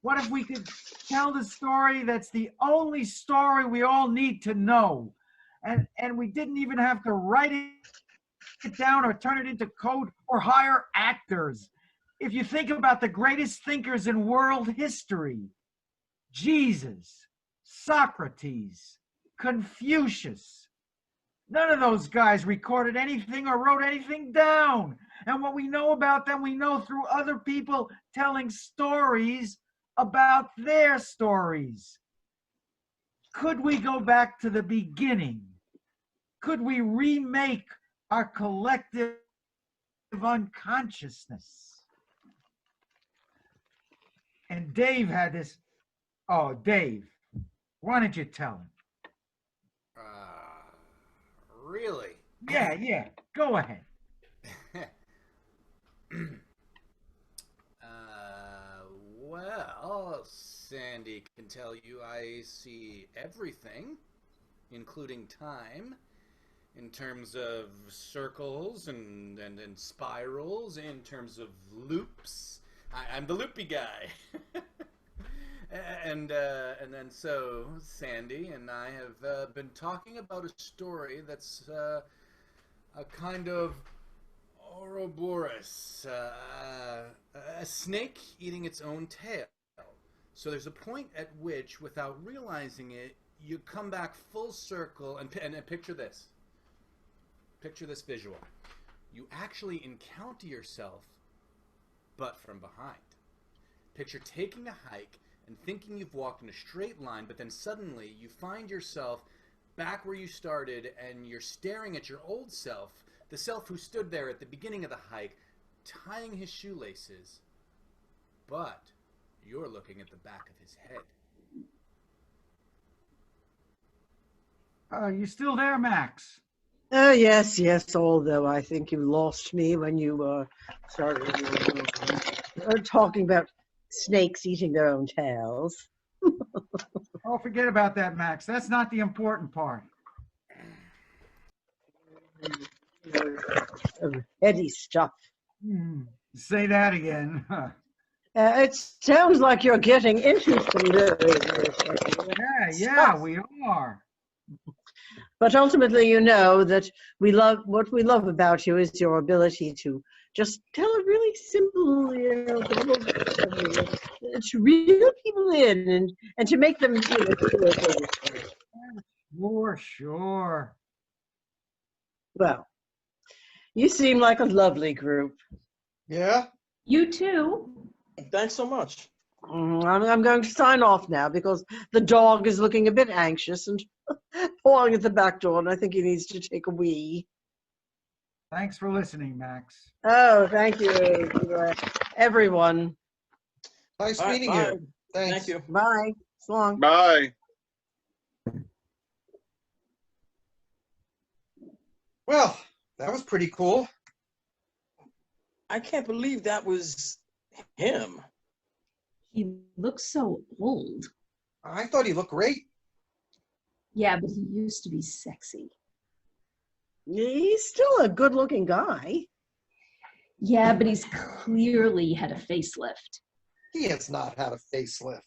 What if we could tell the story that's the only story we all need to know? And we didn't even have to write it down or turn it into code or hire actors. If you think about the greatest thinkers in world history, Jesus, Socrates, Confucius, none of those guys recorded anything or wrote anything down. And what we know about them, we know through other people telling stories about their stories. Could we go back to the beginning? Could we remake our collective unconsciousness? And Dave had this. Oh, Dave, why don't you tell him? Really? Yeah, go ahead. Well, Sandy can tell you I see everything, including time, in terms of circles and spirals, in terms of loops. I'm the loopy guy. And then so Sandy and I have been talking about a story that's a kind of Ouroboros, a snake eating its own tail. So there's a point at which, without realizing it, you come back full circle and picture this. Picture this visual. You actually encounter yourself, but from behind. Picture taking a hike and thinking you've walked in a straight line, but then suddenly you find yourself back where you started and you're staring at your old self, the self who stood there at the beginning of the hike, tying his shoelaces, but you're looking at the back of his head. You still there, Max? Oh yes, although I think you lost me when you started talking about snakes eating their own tails. Oh, forget about that, Max. That's not the important part. Heady stuff. Say that again. It sounds like you're getting into some Yeah, we are. But ultimately, you know that what we love about you is your ability to just tell a really simple, to reel people in and to make them. Sure. Well, you seem like a lovely group. Yeah? You too. Thanks so much. I'm going to sign off now because the dog is looking a bit anxious and pawing at the back door, and I think he needs to take a wee. Thanks for listening, Max. Oh, thank you, everyone. Nice All right, meeting bye. you. Thanks. Thank you. Bye. So long. Bye. Well, that was pretty cool. I can't believe that was him. He looks so old. I thought he looked great. Yeah, but he used to be sexy. He's still a good-looking guy. Yeah, but he's clearly had a facelift. He has not had a facelift.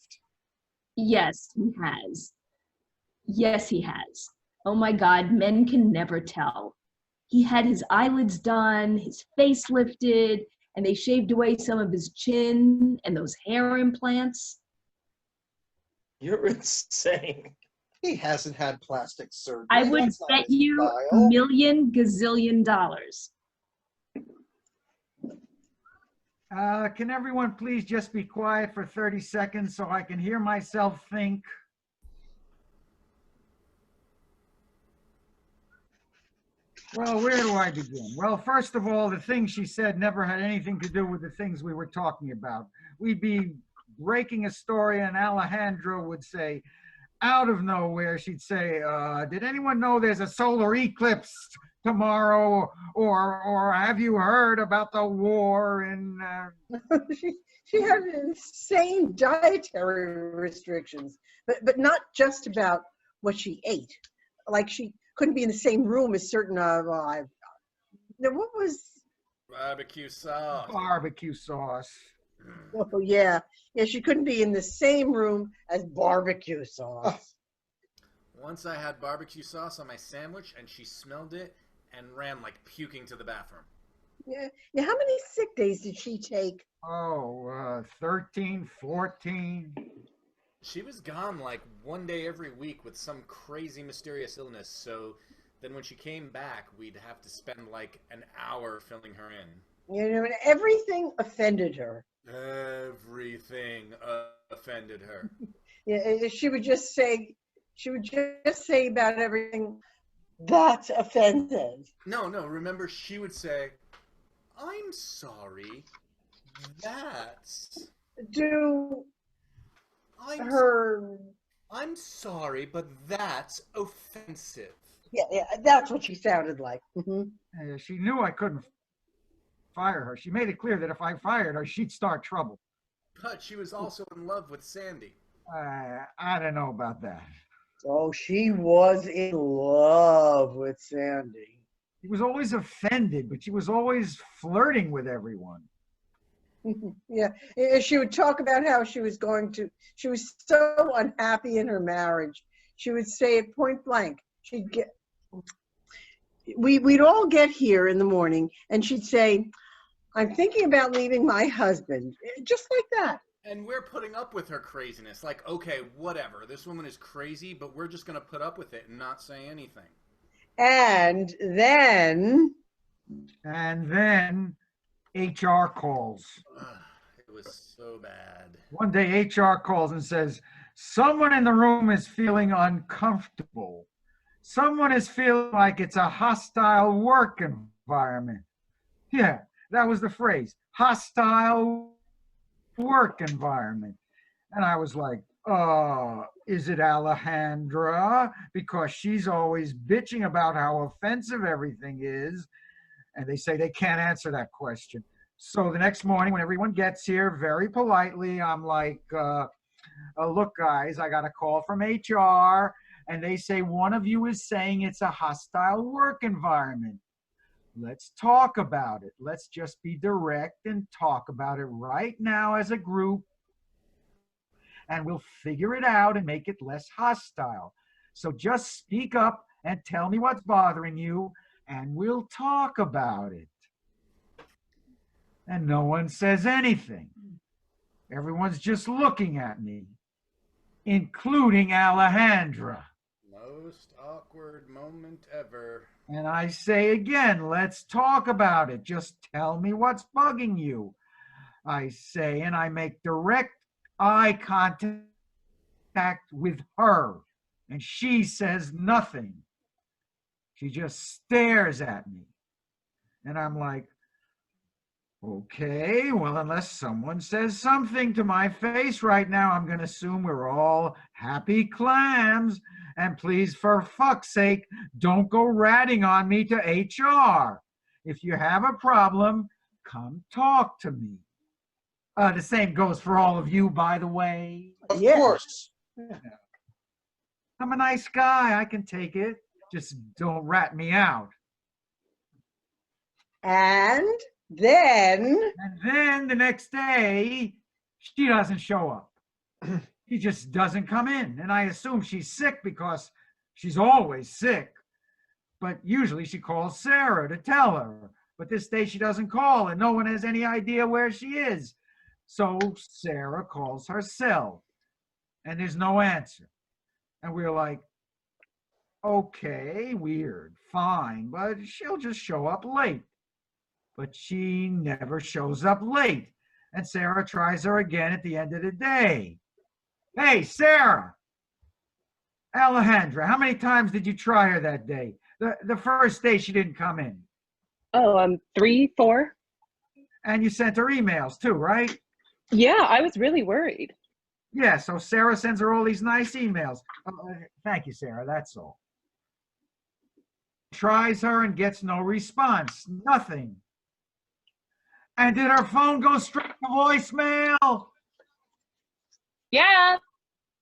Yes, he has. Yes, he has. Oh my God, men can never tell. He had his eyelids done, his face lifted, and they shaved away some of his chin and those hair implants. You're insane. He hasn't had plastic surgery. I would That's not bet his you style. $1 gazillion dollars. Can everyone please just be quiet for 30 seconds so I can hear myself think? Well, where do I begin? Well, first of all, the things she said never had anything to do with the things we were talking about. We'd be breaking a story and Alejandra would say, out of nowhere, she'd say, did anyone know there's a solar eclipse tomorrow? Or have you heard about the war in... she had insane dietary restrictions, but not just about what she ate. Like she couldn't be in the same room as certain what was Barbecue sauce. Barbecue sauce. oh yeah she couldn't be in the same room as barbecue sauce. Once I had barbecue sauce on my sandwich and she smelled it and ran like puking to the bathroom. Yeah, how many sick days did she take? 13, 14. She was gone like one day every week with some crazy mysterious illness, so then when she came back, we'd have to spend like an hour filling her in. You know, and everything offended her. Everything offended her. Yeah, she would just say about everything, that's offensive. No, remember she would say, I'm sorry, that's... I'm sorry, but that's offensive. Yeah, that's what she sounded like. She knew I couldn't fire her. She made it clear that if I fired her, she'd start trouble. But she was also in love with Sandy. I don't know about that. Oh, she was in love with Sandy. She was always offended, but she was always flirting with everyone. Yeah, she would talk about how she was so unhappy in her marriage. She would say it point blank. We'd all get here in the morning and she'd say, I'm thinking about leaving my husband. Just like that. And we're putting up with her craziness. Like, okay, whatever. This woman is crazy, but we're just going to put up with it and not say anything. And then HR calls. It was so bad. One day HR calls and says, someone in the room is feeling uncomfortable. Someone is feeling like it's a hostile work environment. Yeah, that was the phrase, hostile work environment. And I was like, is it Alejandra? Because she's always bitching about how offensive everything is. And they say they can't answer that question. So the next morning when everyone gets here, very politely, I'm like, look, guys, I got a call from HR. And they say one of you is saying it's a hostile work environment. Let's talk about it. Let's just be direct and talk about it right now as a group. And we'll figure it out and make it less hostile. So just speak up and tell me what's bothering you, and we'll talk about it. And no one says anything. Everyone's just looking at me, including Alejandra. No most awkward moment ever. And I say again, let's talk about it. Just tell me what's bugging you. I say, and I make direct eye contact with her. And she says nothing. She just stares at me. And I'm like, okay, well, unless someone says something to my face right now, I'm going to assume we're all happy clams. And please, for fuck's sake, don't go ratting on me to HR. If you have a problem, come talk to me. The same goes for all of you, by the way. Of Yeah. course. I'm a nice guy. I can take it. Just don't rat me out. And then, And then the next day, she doesn't show up. She just doesn't come in. And I assume she's sick because she's always sick. But usually she calls Sarah to tell her. But this day she doesn't call and no one has any idea where she is. So Sarah calls herself and there's no answer. And we're like, okay, weird, fine, but she'll just show up late. But she never shows up late. And Sarah tries her again at the end of the day. Hey, Sarah! Alejandra, how many times did you try her that day? The first day she didn't come in. Oh, 3, 4. And you sent her emails too, right? Yeah, I was really worried. Yeah, so Sarah sends her all these nice emails. Thank you, Sarah, that's all. Tries her and gets no response, nothing. And did her phone go straight to voicemail? Yeah.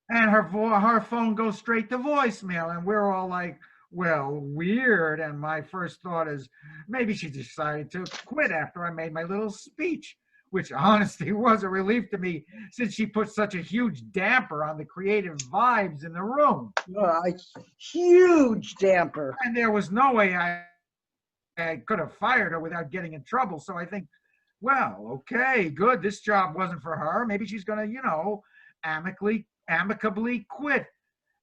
And her phone goes straight to voicemail. And we're all like, well, weird. And my first thought is maybe she decided to quit after I made my little speech, which honestly was a relief to me since she put such a huge damper on the creative vibes in the room. a huge damper. And there was no way I could have fired her without getting in trouble. So I think, well, okay, good. This job wasn't for her. Maybe she's going to, amicably quit.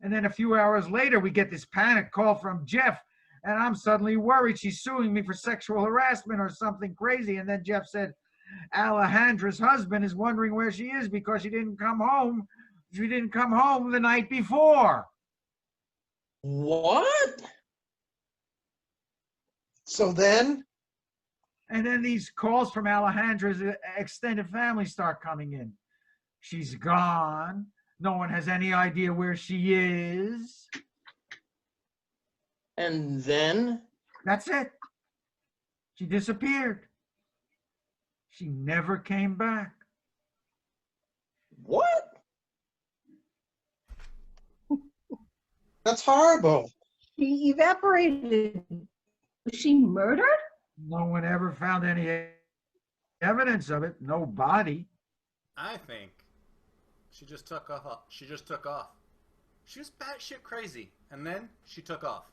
And then a few hours later, we get this panic call from Jeff. And I'm suddenly worried she's suing me for sexual harassment or something crazy. And then Jeff said, Alejandra's husband is wondering where she is because she didn't come home. She didn't come home the night before. What? So then, And then these calls from Alejandra's extended family start coming in. She's gone. No one has any idea where she is. And then? That's it. She disappeared. She never came back. What? that's horrible. He evaporated. Was she murdered? No one ever found any evidence of it. No body. I think she just took off. She just took off. She was batshit crazy, and then she took off.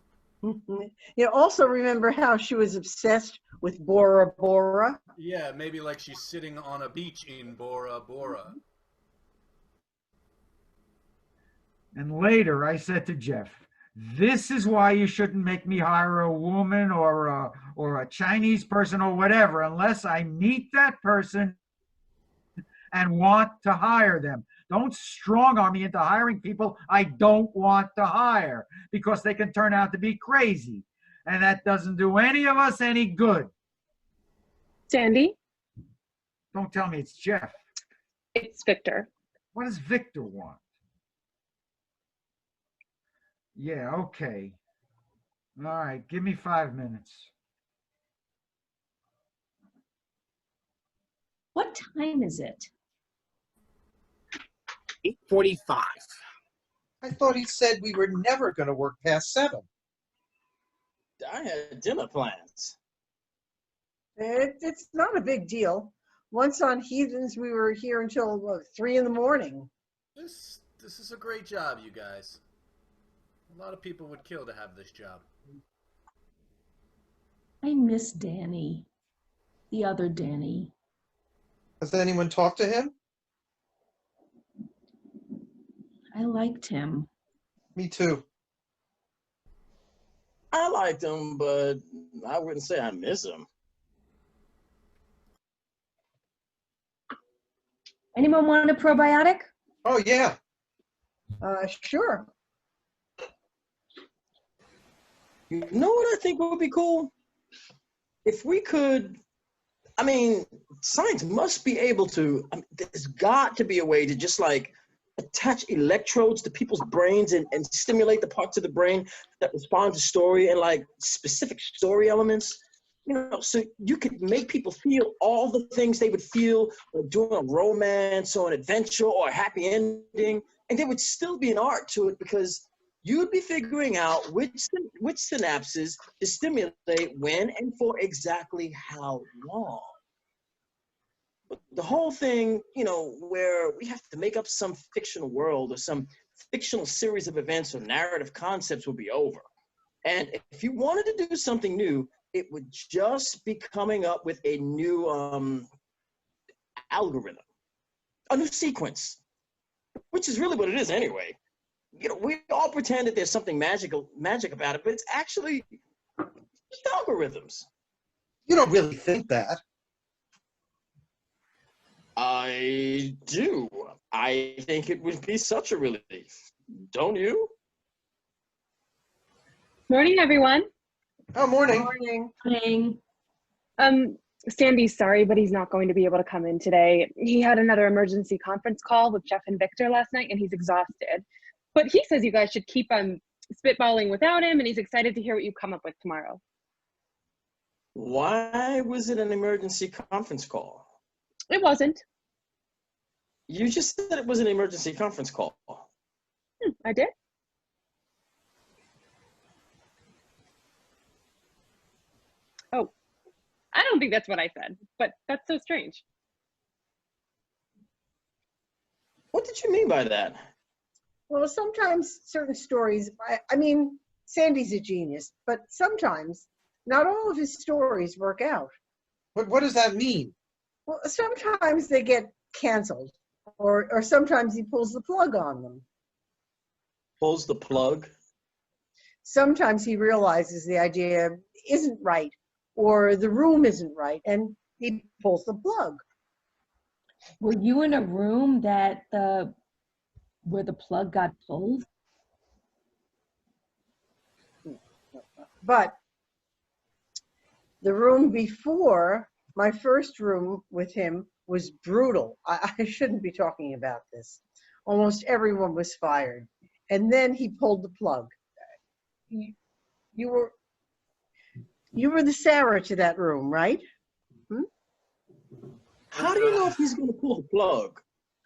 You also remember how she was obsessed with Bora Bora? Yeah, maybe like she's sitting on a beach in Bora Bora. And later I said to Jeff, this is why you shouldn't make me hire a woman or a Chinese person or whatever unless I meet that person and want to hire them. Don't strong arm me into hiring people I don't want to hire because they can turn out to be crazy. And that doesn't do any of us any good. Sandy, Don't tell me it's Jeff. it's Victor. What does Victor want? Yeah, okay. All right, give me 5 minutes. What time is it? 8:45. I thought he said we were never going to work past 7. I had dinner plans. It's not a big deal. Once on Heathens, we were here until 3 in the morning. This is a great job, you guys. A lot of people would kill to have this job. I miss Danny. The other Danny. Has anyone talked to him? I liked him. Me too. I liked him, but I wouldn't say I miss him. Anyone want a probiotic? Oh, yeah. Sure. You know what I think would be cool? If we could, I mean, science must be able to, there's got to be a way to just like attach electrodes to people's brains and stimulate the parts of the brain that respond to story and like specific story elements. You know, so you could make people feel all the things they would feel during a romance or an adventure or a happy ending, and there would still be an art to it because you'd be figuring out which synapses to stimulate when and for exactly how long. But the whole thing, you know, where we have to make up some fictional world or some fictional series of events or narrative concepts will be over. And if you wanted to do something new, it would just be coming up with a new algorithm, a new sequence, which is really what it is anyway. You know, we all pretend that there's something magic about it, but it's actually just algorithms. You don't really think that. I do. I think it would be such a relief. Don't you? Morning, everyone. Oh, morning. Morning. Sandy's sorry, but he's not going to be able to come in today. He had another emergency conference call with Jeff and Victor last night, and he's exhausted. But he says you guys should keep spitballing without him, and he's excited to hear what you come up with tomorrow. Why was it an emergency conference call? It wasn't. You just said it was an emergency conference call. I did. Oh, I don't think that's what I said, but that's so strange. What did you mean by that? Well, sometimes certain stories, I mean, Sandy's a genius, but sometimes not all of his stories work out. What does that mean? Well, sometimes they get canceled, or sometimes he pulls the plug on them. Pulls the plug? Sometimes he realizes the idea isn't right, or the room isn't right, and he pulls the plug. Were you in a room that where the plug got pulled? But the room before, my first room with him, was brutal. I shouldn't be talking about this. Almost everyone was fired. And then he pulled the plug. You were the Sarah to that room, right? How do you know if he's going to pull the plug?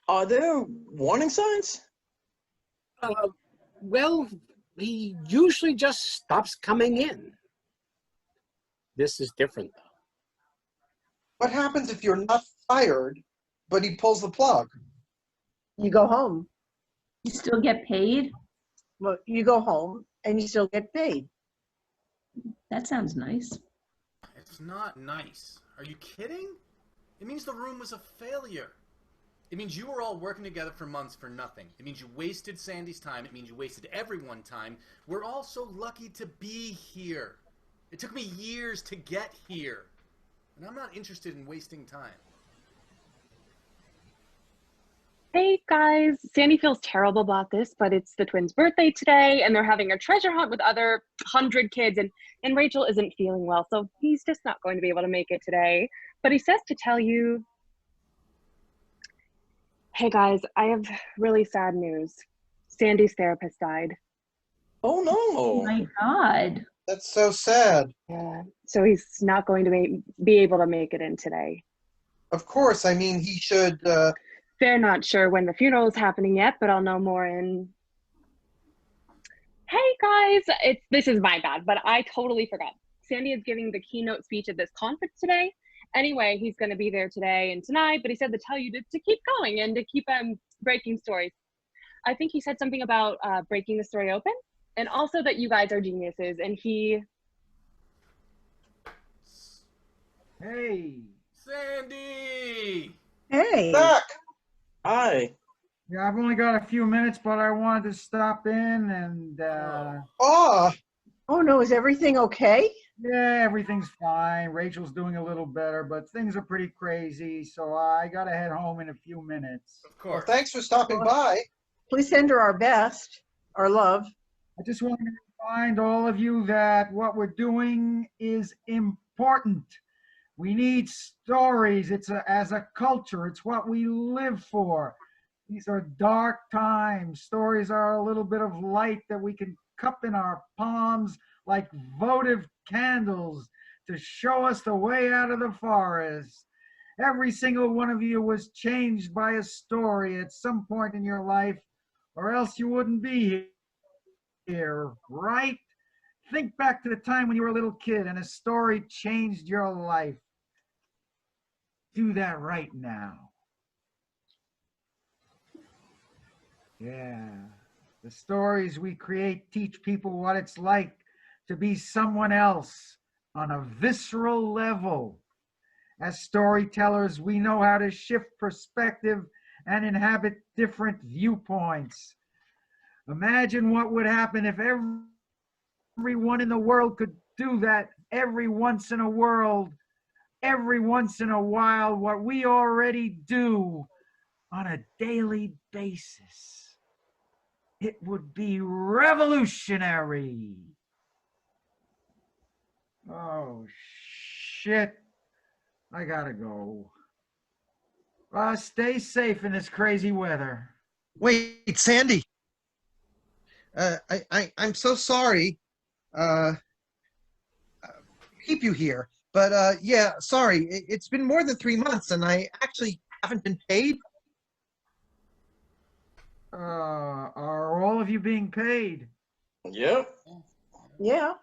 Are there warning signs? Well, he usually just stops coming in. This is different, though. What happens if you're not fired, but he pulls the plug? You go home. You still get paid? Well, you go home and you still get paid. That sounds nice. It's not nice. Are you kidding? It means the room was a failure. It means you were all working together for months for nothing. It means you wasted Sandy's time. It means you wasted everyone's time. We're all so lucky to be here. It took me years to get here. And I'm not interested in wasting time. Hey guys, Sandy feels terrible about this, but it's the twins' birthday today, and they're having a treasure hunt with other 100 kids, and Rachel isn't feeling well, so he's just not going to be able to make it today. But he says to tell you, hey guys, I have really sad news. Sandy's therapist died. Oh no! Oh my God. That's so sad. Yeah, so he's not going to be able to make it in today. Of course, I mean, he should... They're not sure when the funeral is happening yet, but I'll know more in... Hey guys, this is my bad, but I totally forgot. Sandy is giving the keynote speech at this conference today. Anyway, he's going to be there today and tonight, but he said to tell you to keep going and to keep breaking stories. I think he said something about breaking the story open, and also that you guys are geniuses, and he... Hey. Sandy! Hey. Back! Hi. Yeah, I've only got a few minutes, but I wanted to stop in and Oh no, is everything okay? Yeah, everything's fine. Rachel's doing a little better, but things are pretty crazy, so I gotta head home in a few minutes. Of Well, course. thanks for stopping by. Please send her our best, our love. I just want to remind all of you that what we're doing is important. We need stories. As a culture, it's what we live for. These are dark times. Stories are a little bit of light that we can cup in our palms like votive candles to show us the way out of the forest. Every single one of you was changed by a story at some point in your life, or else you wouldn't be here, right? Think back to the time when you were a little kid and a story changed your life. Do that right now. Yeah. The stories we create teach people what it's like to be someone else on a visceral level. As storytellers, we know how to shift perspective and inhabit different viewpoints. Imagine what would happen if everyone in the world could do that every once in a while, what we already do on a daily basis. It would be revolutionary. Oh, shit. I gotta go. Stay safe in this crazy weather. Wait, Sandy. I'm so sorry. Keep you here, but yeah, sorry. It's been more than 3 months, and I actually haven't been paid. Are all of you being paid? Yep. Yeah.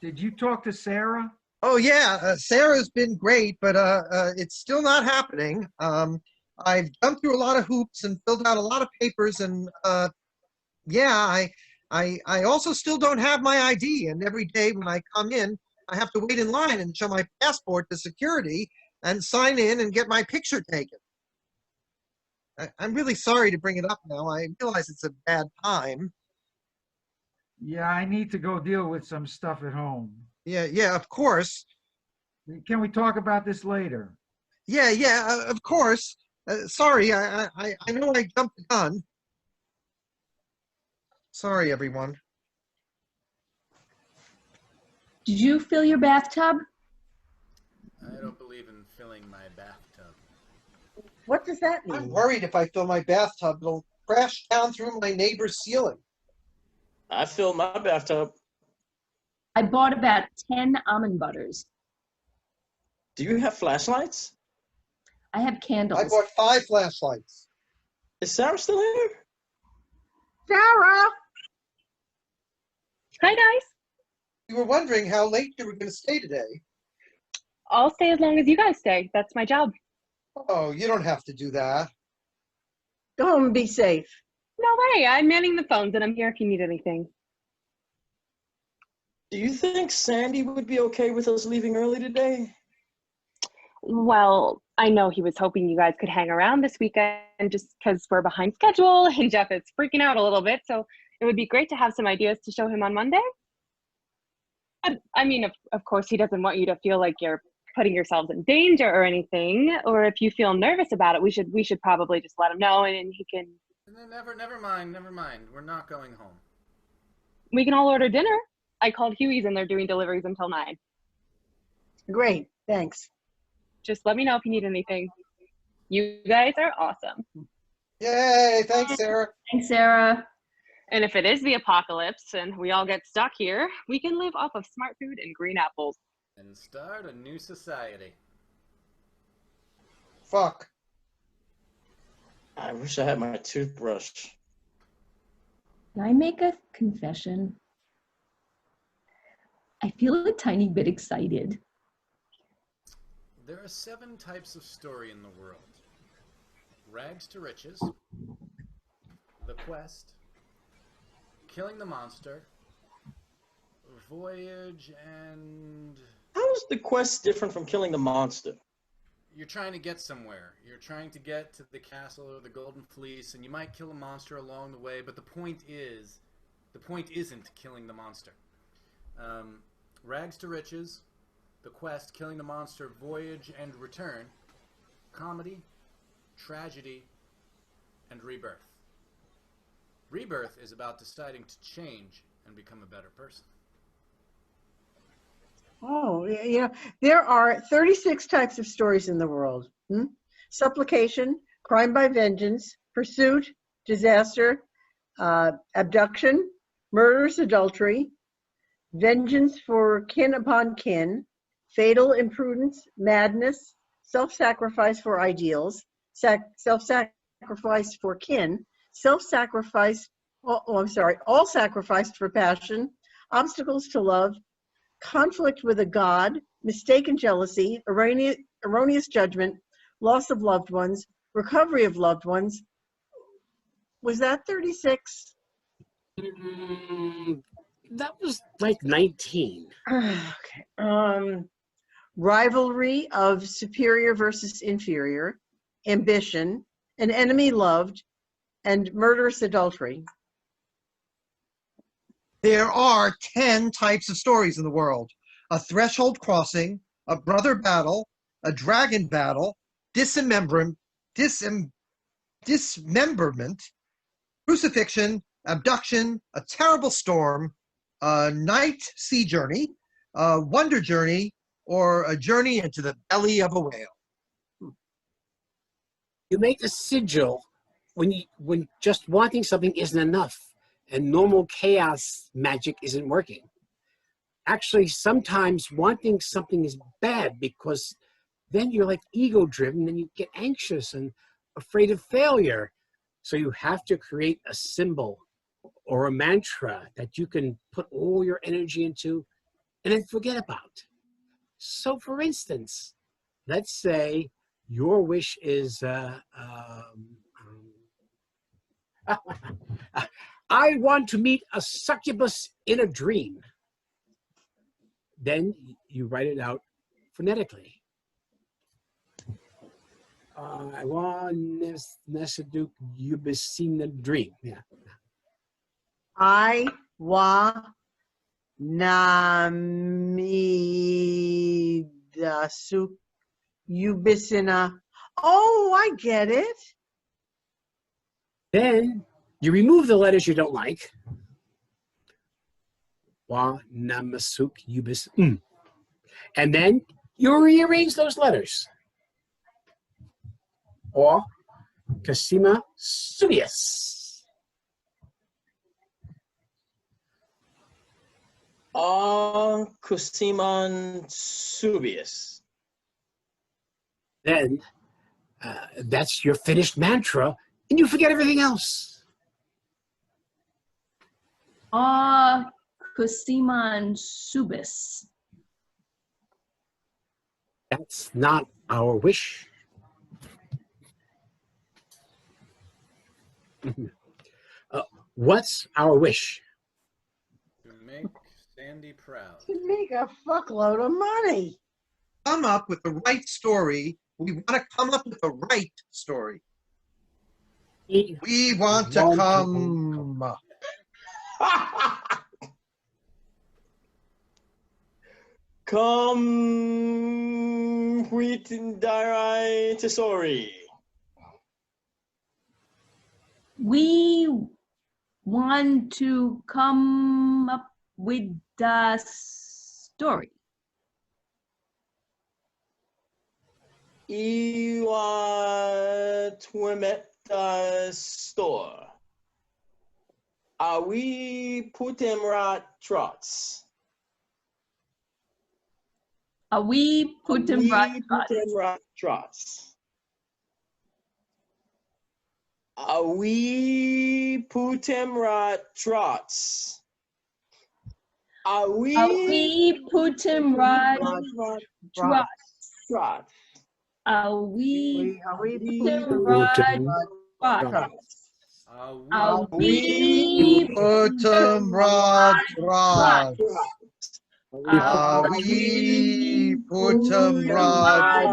Did you talk to Sarah? Oh yeah, Sarah's been great, but it's still not happening. I've jumped through a lot of hoops and filled out a lot of papers, and yeah, I also still don't have my ID. And every day when I come in, I have to wait in line and show my passport to security and sign in and get my picture taken. I'm really sorry to bring it up now. I realize it's a bad time. Yeah, I need to go deal with some stuff at home. Yeah, of course. Can we talk about this later? Yeah, of course. Sorry, I know I jumped the gun. Sorry, everyone. Did you fill your bathtub? I don't believe in filling my bathtub. What does that I'm mean? worried if I fill my bathtub, it'll crash down through my neighbor's ceiling. I filled my bathtub. I bought about 10 almond butters. Do you have flashlights? I have candles. I bought 5 flashlights. Is Sarah still here? Sarah! Hi, guys. We were wondering how late you were going to stay today. I'll stay as long as you guys stay. That's my job. Oh, you don't have to do that. Go home and be safe. No way. I'm manning the phones and I'm here if you need anything. Do you think Sandy would be okay with us leaving early today? Well, I know he was hoping you guys could hang around this weekend just because we're behind schedule and Jeff is freaking out a little bit. So it would be great to have some ideas to show him on Monday. I mean, of course, he doesn't want you to feel like you're putting yourselves in danger or anything. Or if you feel nervous about it, we should probably just let him know and he can. Never mind. We're not going home. We can all order dinner. I called Huey's and they're doing deliveries until 9. Great, thanks. Just let me know if you need anything. You guys are awesome. Yay, thanks, Sarah. Thanks, Sarah. And if it is the apocalypse and we all get stuck here, we can live off of smart food and green apples. And start a new society. Fuck. I wish I had my toothbrush. Can I make a confession? I feel a tiny bit excited. There are 7 types of story in the world. Rags to Riches, The Quest, Killing the Monster, Voyage, and... How is the quest different from killing the monster? You're trying to get somewhere. You're trying to get to the castle or the Golden Fleece, and you might kill a monster along the way, but the point is The point isn't killing the monster. Rags to Riches, The Quest, Killing the Monster, Voyage and Return, Comedy, Tragedy, and Rebirth. Rebirth is about deciding to change and become a better person. Oh, yeah. There are 36 types of stories in the world. Supplication, crime by vengeance, pursuit, disaster, abduction, murderous adultery, vengeance for kin upon kin, fatal imprudence, madness, self-sacrifice for ideals, self-sacrifice for kin, self-sacrifice, all sacrificed for passion, obstacles to love, conflict with a god, mistaken jealousy, erroneous judgment, loss of loved ones, recovery of loved ones. Was that 36? That was like 19. Okay. Rivalry of superior versus inferior, ambition, an enemy loved, and murderous adultery. There are 10 types of stories in the world: a threshold crossing, a brother battle, a dragon battle, dismemberment, crucifixion, abduction, a terrible storm, a night sea journey, a wonder journey, or a journey into the belly of a whale. You make a sigil when just wanting something isn't enough and normal chaos magic isn't working. Actually, sometimes wanting something is bad because then you're like ego driven and you get anxious and afraid of failure. So you have to create a symbol or a mantra that you can put all your energy into and then forget about. So for instance, let's say your wish is, I want to meet a succubus in a dream. Then you write it out phonetically. I want Nesaduk Ubisina dream. Yeah. I wa namidasuk ubisina. Oh, I get it. Then you remove the letters you don't like. Wa namasuk ubis. And then you rearrange those letters. Or Casima Subius. Cusiman Subius. Then that's your finished mantra, and you forget everything else. Kusiman Subis. That's not our wish. What's our wish? To make Sandy proud. To make a fuckload of money. Come up with the right story. We want to come up with the right story. We want to come. Come with Darai Tesori. We want to come up with the story. Iwa Twemeta store. Are we putem rat trots? We put them right. Trots. Are we putem rat trots? Are we put him right? trots? Are we put him right? Are we put them right? Are we put them right?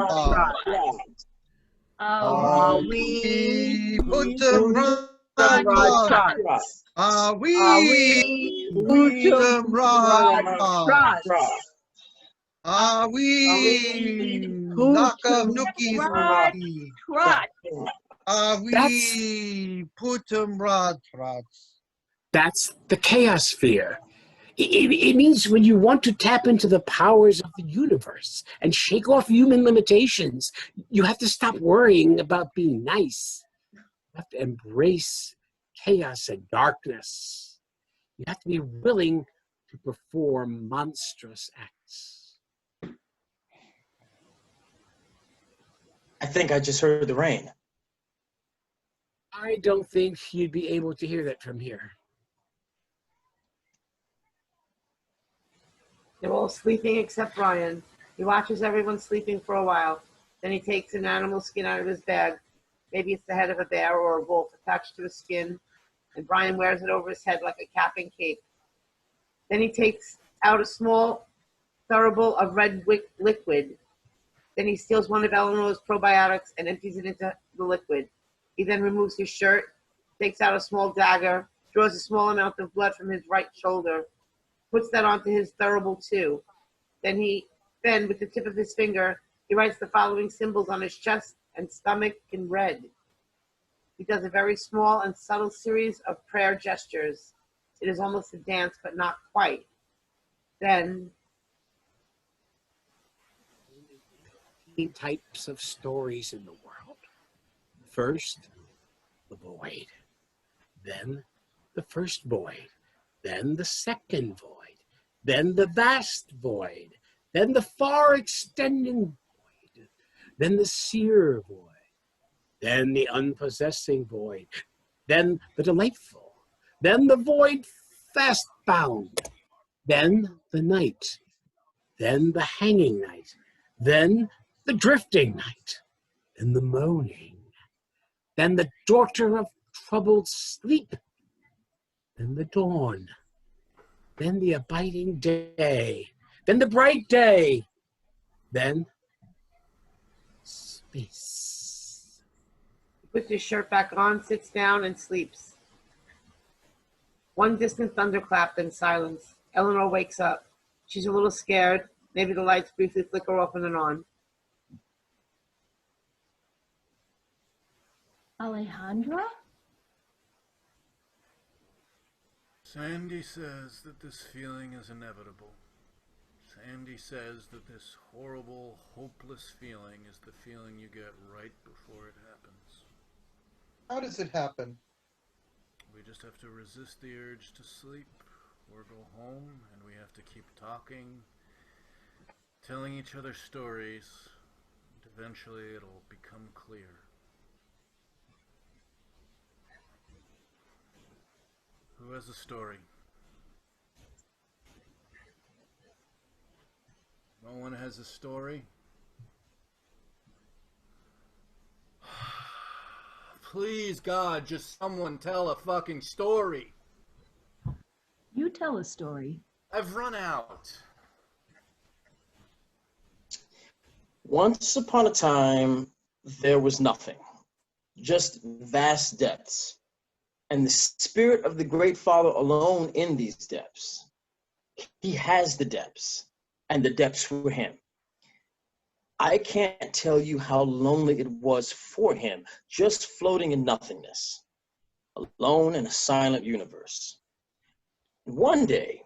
Are we put them right? Trots. Are we Putum Rod? Trots. Are we knock of nookies? Trot. Are That's- we Putum Rod Trots? That's the chaos sphere. It means when you want to tap into the powers of the universe and shake off human limitations, you have to stop worrying about being nice. You have to embrace chaos and darkness. You have to be willing to perform monstrous acts. I think I just heard the rain. I don't think you'd be able to hear that from here. They're all sleeping except Brian. He watches everyone sleeping for a while. Then he takes an animal skin out of his bag. Maybe it's the head of a bear or a wolf attached to a skin, and Brian wears it over his head like a cap and cape. Then he takes out a small thurible of red liquid. Then he steals one of Eleanor's probiotics and empties it into the liquid. He then removes his shirt, takes out a small dagger, draws a small amount of blood from his right shoulder, puts that onto his thurible too. Then with the tip of his finger, he writes the following symbols on his chest and stomach in red. He does a very small and subtle series of prayer gestures. It is almost a dance, but not quite. Then, Types of stories in the world. First, the void. Then, the first void. Then, the second void. Then, the vast void. Then, the far extending void. Then, the seer void. Then, the unpossessing void. Then, the delightful. Then, the void fast bound. Then, the night. Then, the hanging night. Then, the drifting night. Then, the moaning. Then, the daughter of troubled sleep. Then, the dawn. Then, the abiding day. Then, the bright day. Then, space. he puts his shirt back on, sits down, and sleeps. One distant thunderclap, then silence. Eleanor wakes up. She's a little scared. Maybe the lights briefly flicker off and on. Alejandra? Sandy says that this feeling is inevitable. Sandy says that this horrible, hopeless feeling is the feeling you get right before it happens. How does it happen? We just have to resist the urge to sleep or go home, and we have to keep talking, telling each other stories, and eventually it'll become clear. Who has a story? No one has a story? Please, God, just someone tell a fucking story. You tell a story. I've run out. Once upon a time, there was nothing, just vast depths, and the spirit of the Great Father alone in these depths. He has the depths, and the depths were him. I can't tell you how lonely it was for him, just floating in nothingness, alone in a silent universe. One day,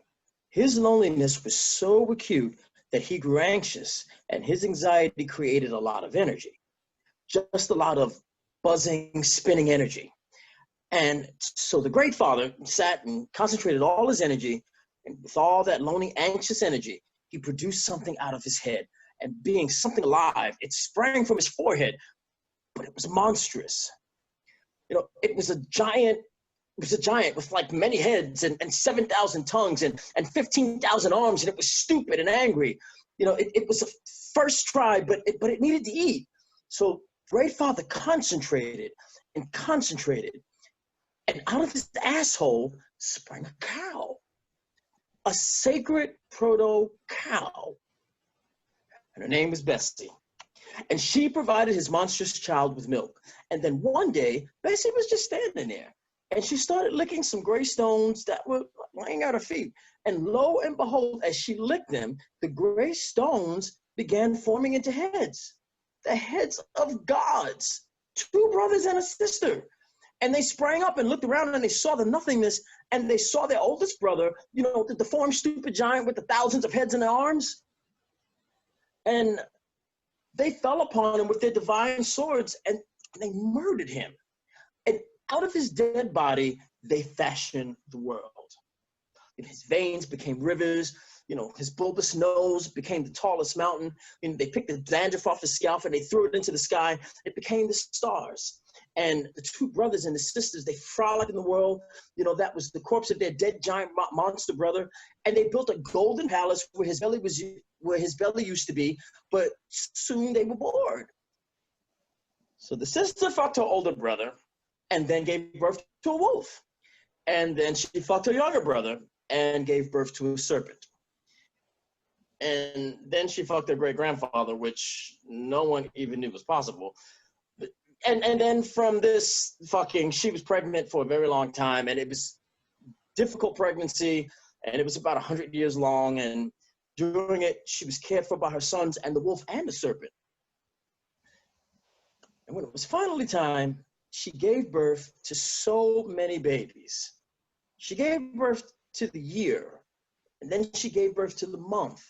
his loneliness was so acute that he grew anxious, and his anxiety created a lot of energy, just a lot of buzzing, spinning energy. And so the Great Father sat and concentrated all his energy, and with all that lonely, anxious energy, he produced something out of his head. And being something alive, it sprang from his forehead, but it was monstrous. You know, it was a giant with like many heads and 7,000 tongues and 15,000 arms, and it was stupid and angry. You know, it was a first try, but it needed to eat. So Great Father concentrated and concentrated, and out of his asshole sprang a cow, a sacred proto-cow. And her name was Bessie. And she provided his monstrous child with milk. And then one day, Bessie was just standing there. And she started licking some gray stones that were laying at her feet. And lo and behold, as she licked them, the gray stones began forming into heads, the heads of gods, two brothers and a sister. And they sprang up and looked around and they saw the nothingness, and they saw their oldest brother, you know, the deformed, stupid giant with the thousands of heads in their arms. And they fell upon him with their divine swords and they murdered him. And out of his dead body, they fashioned the world. And his veins became rivers, you know, his bulbous nose became the tallest mountain. And they picked the dandruff off his scalp and they threw it into the sky. It became the stars. And the two brothers and the sisters, they frolicked in the world. You know, that was the corpse of their dead giant monster brother. And they built a golden palace where his belly used to be, but soon they were bored. So the sister fucked her older brother and then gave birth to a wolf. And then she fucked her younger brother and gave birth to a serpent. And then she fucked her great-grandfather, which no one even knew was possible. And then from this fucking, she was pregnant for a very long time, and it was difficult pregnancy, and it was about 100 years long, and during it, she was cared for by her sons and the wolf and the serpent. And when it was finally time, she gave birth to so many babies. She gave birth to the year, and then she gave birth to the month,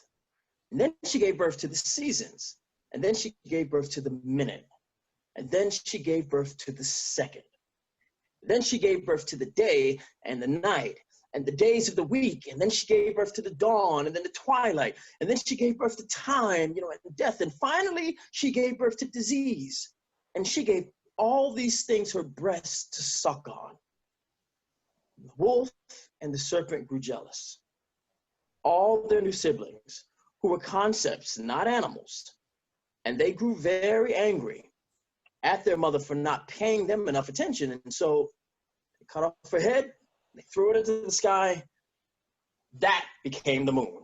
and then she gave birth to the seasons, and then she gave birth to the minute, and then she gave birth to the second. Then she gave birth to the day and the night and the days of the week, and then she gave birth to the dawn and then the twilight, and then she gave birth to time, you know, and death, and finally she gave birth to disease, and she gave all these things her breasts to suck on. The wolf and the serpent grew jealous. All their new siblings, who were concepts, not animals, and they grew very angry at their mother for not paying them enough attention, and so they cut off her head, they threw it into the sky. That became the moon.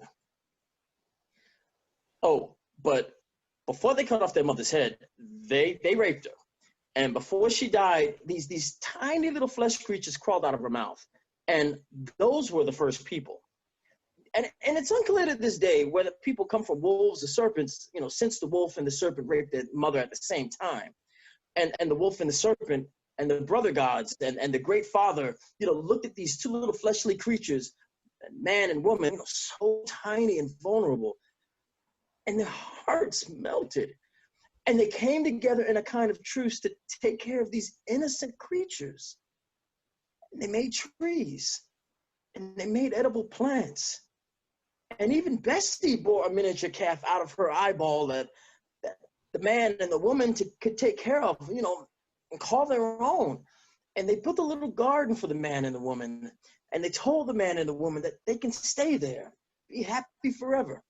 Oh, but before they cut off their mother's head, they raped her. And before she died, these tiny little flesh creatures crawled out of her mouth. And those were the first people. And it's unclear to this day whether people come from wolves or serpents, you know, since the wolf and the serpent raped their mother at the same time. And the wolf and the serpent and the brother gods and the great father, you know, looked at these two little fleshly creatures, man and woman, you know, so tiny and vulnerable. And their hearts melted. And they came together in a kind of truce to take care of these innocent creatures. And they made trees, and they made edible plants. And even Bessie bore a miniature calf out of her eyeball that the man and the woman could take care of, you know, and call their own. And they built a little garden for the man and the woman. And they told the man and the woman that they can stay there, be happy forever.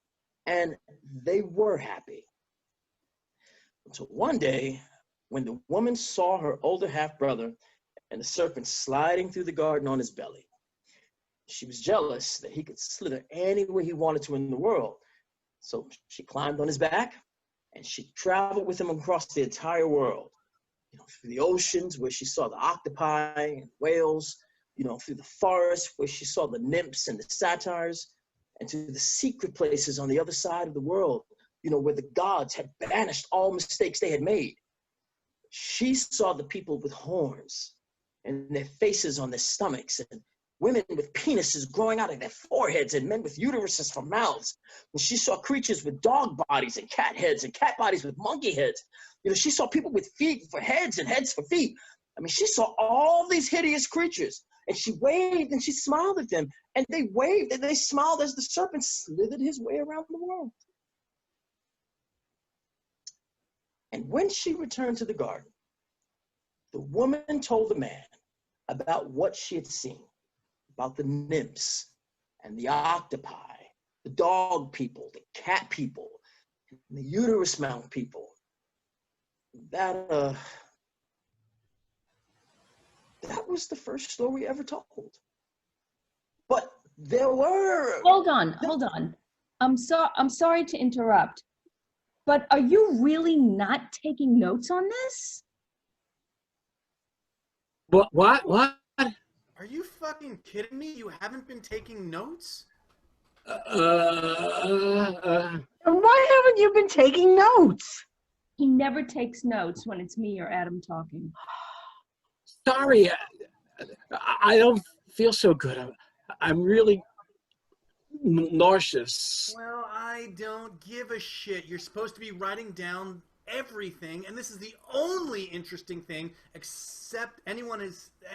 And they were happy. Until one day, when the woman saw her older half-brother and the serpent sliding through the garden on his belly. She was jealous that he could slither anywhere he wanted to in the world. So she climbed on his back and she traveled with him across the entire world, you know, through the oceans where she saw the octopi and whales, you know, through the forest where she saw the nymphs and the satyrs, and to the secret places on the other side of the world, you know, where the gods had banished all mistakes they had made. She saw the people with horns and their faces on their stomachs, and women with penises growing out of their foreheads, and men with uteruses for mouths. And she saw creatures with dog bodies and cat heads and cat bodies with monkey heads. You know, she saw people with feet for heads and heads for feet. I mean, she saw all these hideous creatures, and she waved and she smiled at them, and they waved and they smiled as the serpent slithered his way around the world. And when she returned to the garden, the woman told the man about what she had seen, about the nymphs and the octopi, the dog people, the cat people, and the uterus mound people. That was the first story ever told. But there were... Hold on. I'm sorry to interrupt, but are you really not taking notes on this? What? Are you fucking kidding me? You haven't been taking notes? And why haven't you been taking notes? He never takes notes when it's me or Adam talking. Sorry, I don't feel so good. I'm really nauseous. Well, I don't give a shit. You're supposed to be writing down everything, and this is the only interesting thing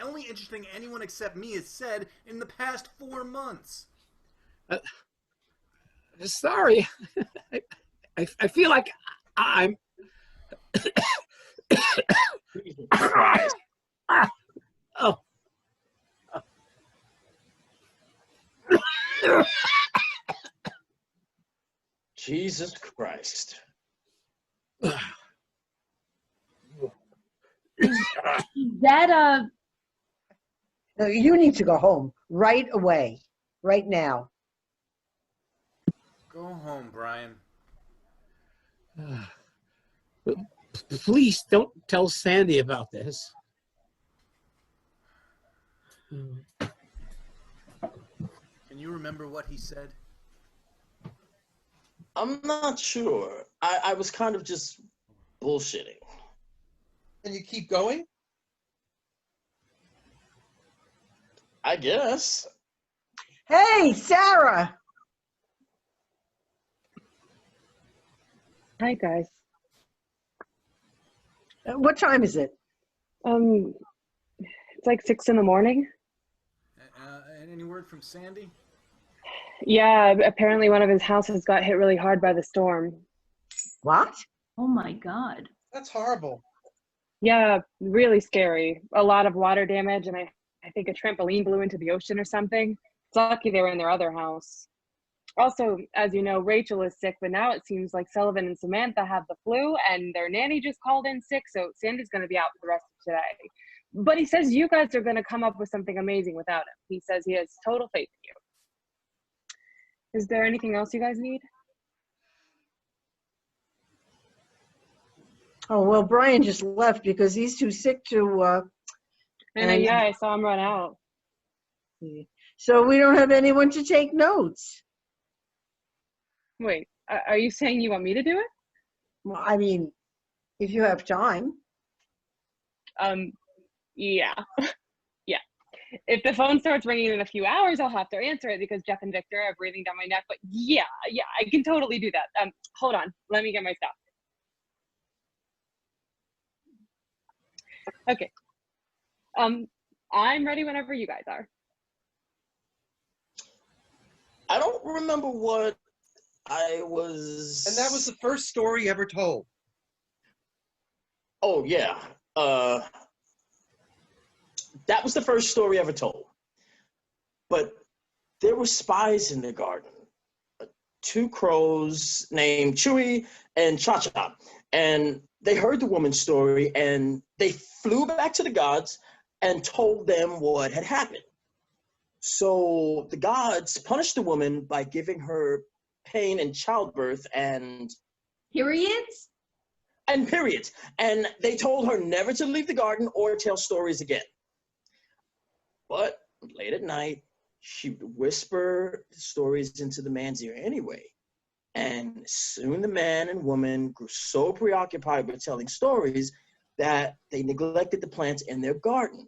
only interesting anyone except me has said in the past 4 months. Sorry, I feel like I'm. Jesus Christ. Oh. Jesus Christ. Is that No, you need to go home right away, right now. Go home, Brian. Please don't tell Sandy about this. Can you remember what he said? I'm not sure. I was kind of just bullshitting. And you keep going? I guess. Hey, Sarah. Hi, guys. What time is it? It's like 6 in the morning. Any word from Sandy? Yeah, apparently one of his houses got hit really hard by the storm. What? oh my God. That's horrible. Yeah, really scary. A lot of water damage, and I think a trampoline blew into the ocean or something. It's lucky they were in their other house. Also, as you know, Rachel is sick, but now it seems like Sullivan and Samantha have the flu, and their nanny just called in sick, so Sandy's going to be out for the rest of today. But he says you guys are going to come up with something amazing without him. He says he has total faith in you. Is there anything else you guys need? Oh, well, Brian just left because he's too sick to, And yeah, I saw him run out. so we don't have anyone to take notes. Wait, are you saying you want me to do it? Well, I mean, if you have time. Yeah. Yeah. If the phone starts ringing in a few hours, I'll have to answer it because Jeff and Victor are breathing down my neck. But yeah, I can totally do that. Hold on, let me get my stuff. Okay. I'm ready whenever you guys are. I don't remember what I was. And that was the first story ever told. Oh, yeah. That was the first story ever told. But there were spies in the garden. 2 crows named Chewy and Cha-Cha. And they heard the woman's story, and they flew back to the gods and told them what had happened. So the gods punished the woman by giving her pain in childbirth and Periods? periods. And they told her never to leave the garden or tell stories again. But late at night, she would whisper stories into the man's ear anyway. And soon the man and woman grew so preoccupied with telling stories that they neglected the plants in their garden.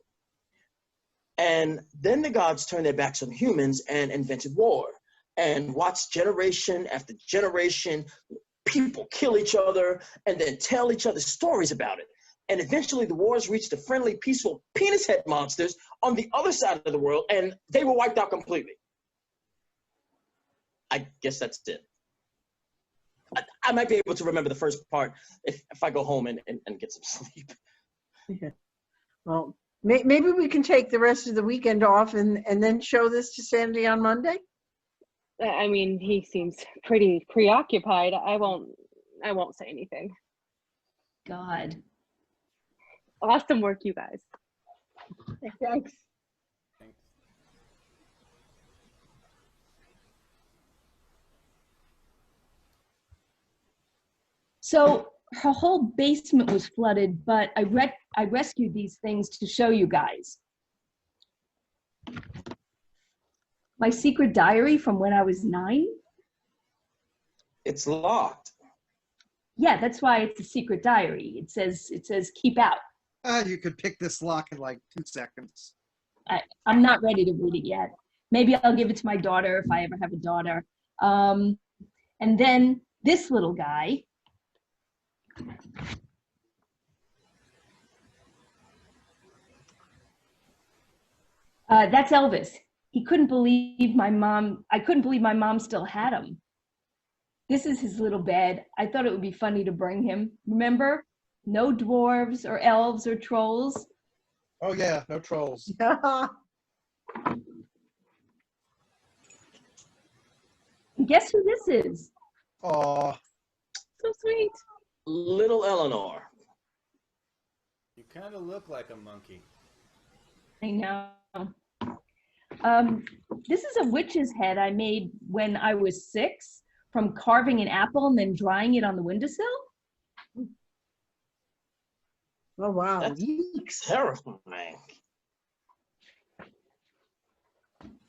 And then the gods turned their backs on humans and invented war and watched generation after generation people kill each other and then tell each other stories about it. And eventually the wars reached the friendly, peaceful penis head monsters on the other side of the world, and they were wiped out completely. I guess that's it. I might be able to remember the first part if I go home and get some sleep. Yeah. Well, maybe we can take the rest of the weekend off and then show this to Sandy on Monday. I mean, he seems pretty preoccupied. I won't say anything. God. Awesome work, you guys. Thanks. So her whole basement was flooded, but I rescued these things to show you guys. My secret diary from when I was 9? It's locked. Yeah, that's why it's a secret diary. It says keep out. You could pick this lock in like 2 seconds. I'm not ready to read it yet. Maybe I'll give it to my daughter if I ever have a daughter. And then this little guy. That's Elvis. He couldn't believe my mom. I couldn't believe my mom still had him. This is his little bed. I thought it would be funny to bring him. Remember? No dwarves or elves or trolls. Oh yeah, no trolls. And guess who this is? Aw, So sweet. Little Eleanor. You kind of look like a monkey. I know. This is a witch's head I made when I was 6 from carving an apple and then drying it on the windowsill. Oh, wow. That's Yeeks. terrifying.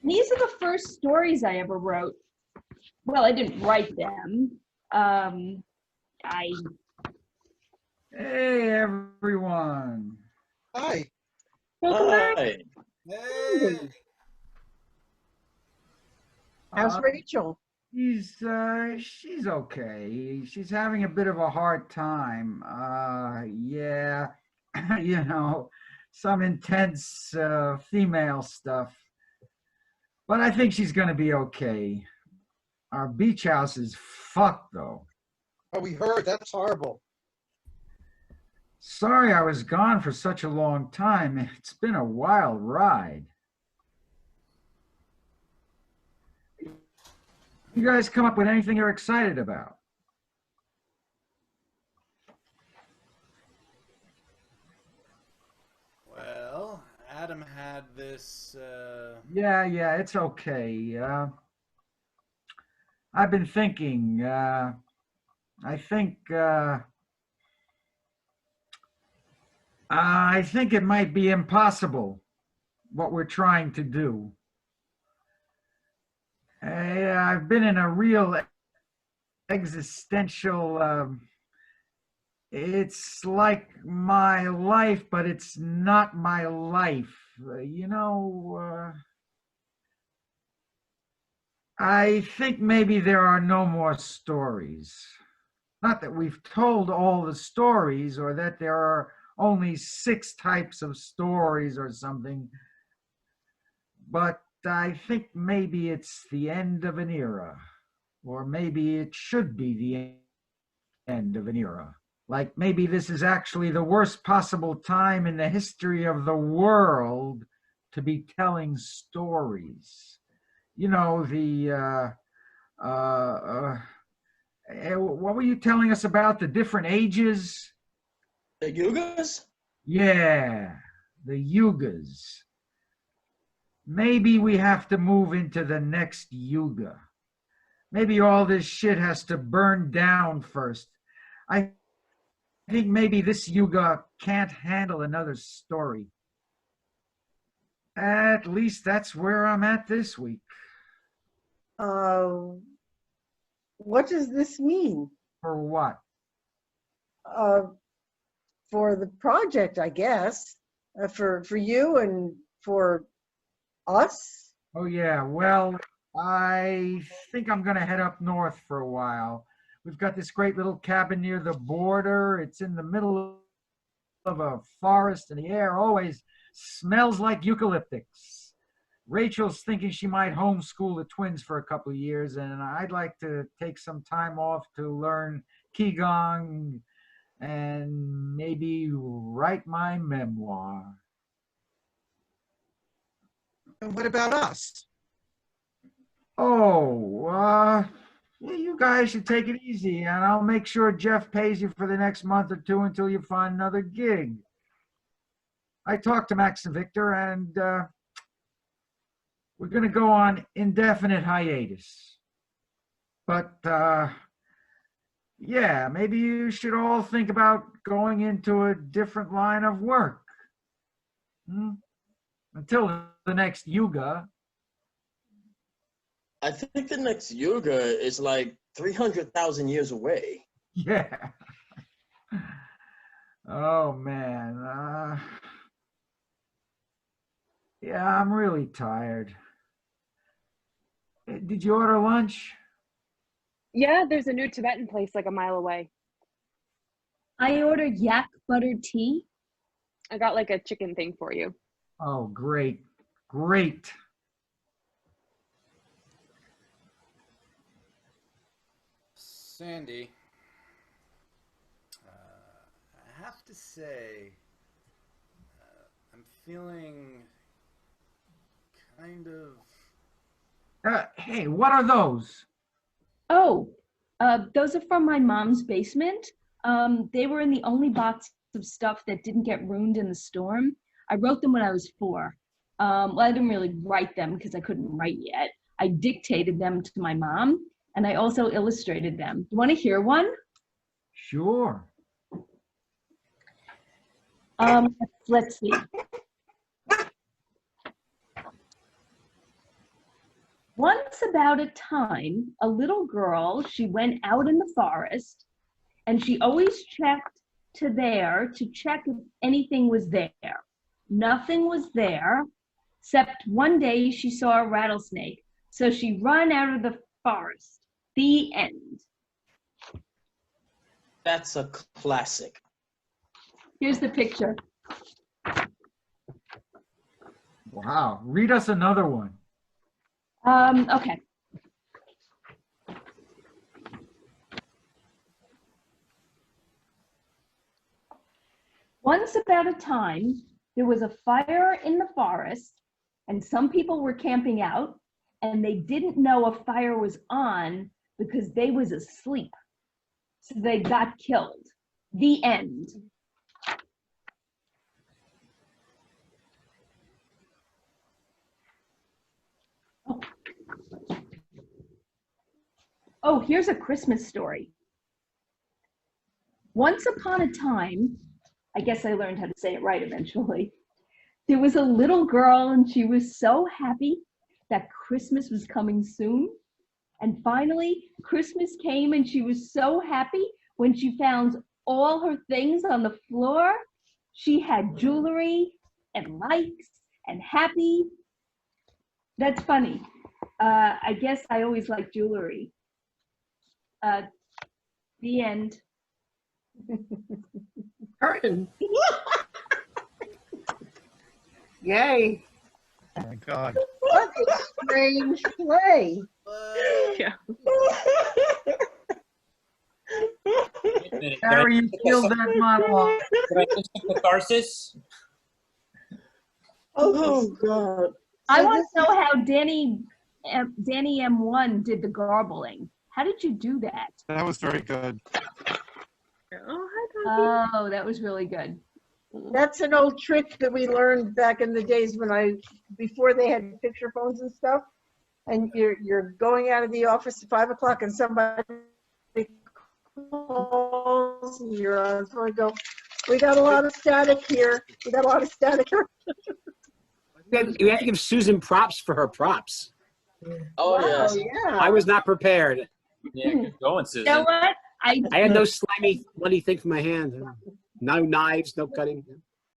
These are the first stories I ever wrote. Well, I didn't write them. Hey, everyone. hi. Welcome back. Hi. Hey! How's Uh, Rachel? she's okay. She's having a bit of a hard time. Yeah, you know, some intense female stuff. But I think she's gonna be okay. Our beach house is fucked though. Oh, we heard. That's horrible. Sorry I was gone for such a long time. It's been a wild ride. You guys come up with anything you're excited about? Well, Adam had this. Yeah, it's okay. I've been thinking, I think it might be impossible what we're trying to do. I've been in a real existential, it's like my life, but it's not my life. I think maybe there are no more stories. Not that we've told all the stories or that there are only 6 types of stories or something, but I think maybe it's the end of an era, or maybe it should be the end of an era. Like maybe this is actually the worst possible time in the history of the world to be telling stories. You know, what were you telling us about the different ages? The Yugas? Yeah, the yugas. Maybe we have to move into the next yuga. Maybe all this shit has to burn down first. I think maybe this yuga can't handle another story. At least that's where I'm at this week. What does this mean? For what? For the project, I guess. For you and for us. Oh, yeah. Well, I think I'm going to head up north for a while. We've got this great little cabin near the border. It's in the middle of a forest, and the air always smells like eucalyptus. Rachel's thinking she might homeschool the twins for a couple of years, and I'd like to take some time off to learn Qigong and maybe write my memoir. And what about us? Oh, you guys should take it easy, and I'll make sure Jeff pays you for the next month or 2 until you find another gig. I talked to Max and Victor, and we're going to go on indefinite hiatus. But, yeah, maybe you should all think about going into a different line of work. Until the next yuga? I think the next yuga is like 300,000 years away. Yeah. Oh man. Yeah, I'm really tired. Did you order lunch? Yeah, there's a new Tibetan place like a mile away. I ordered yak buttered tea. I got like a chicken thing for you. Oh, great. Great. Sandy, I have to say, I'm feeling kind of. Hey, what are those? Oh, those are from my mom's basement. They were in the only box of stuff that didn't get ruined in the storm. I wrote them when I was 4. Well, I didn't really write them because I couldn't write yet. I dictated them to my mom, and I also illustrated them. You want to hear one? Sure. Let's see. Once about a time, a little girl, she went out in the forest, and she always checked to check if anything was there. Nothing was there, except one day she saw a rattlesnake. So she ran out of the forest. The end. That's a classic. Here's the picture. Wow. Read us another one. Okay. Once about a time, there was a fire in the forest, and some people were camping out, and they didn't know a fire was on because they was asleep. So they got killed. The end. Oh, here's a Christmas story. Once upon a time, I guess I learned how to say it right eventually. There was a little girl and she was so happy that Christmas was coming soon. And finally, Christmas came and she was so happy when she found all her things on the floor. She had jewelry and lights and happy. That's funny. I guess I always like jewelry. The end. Curtain. Yay. Oh my God. What a strange play. Yeah. Harry, you killed that monologue. Did I just get catharsis? Oh, God. I want to know how Danny M1 did the garbling. How did you do that? That was very good. Oh, hi, Oh, that was really good. That's an old trick that we learned back in the days before they had picture phones and stuff. And you're going out of the office at 5 o'clock and somebody calls and you're on phone and go, we got a lot of static here. We got a lot of static here. You have to give Susan props for her props. Oh, Wow, yes. yeah. I was not prepared. Yeah, good going, You know Susan. what? I had no slimy, bloody thing for my hand. No knives, no cutting.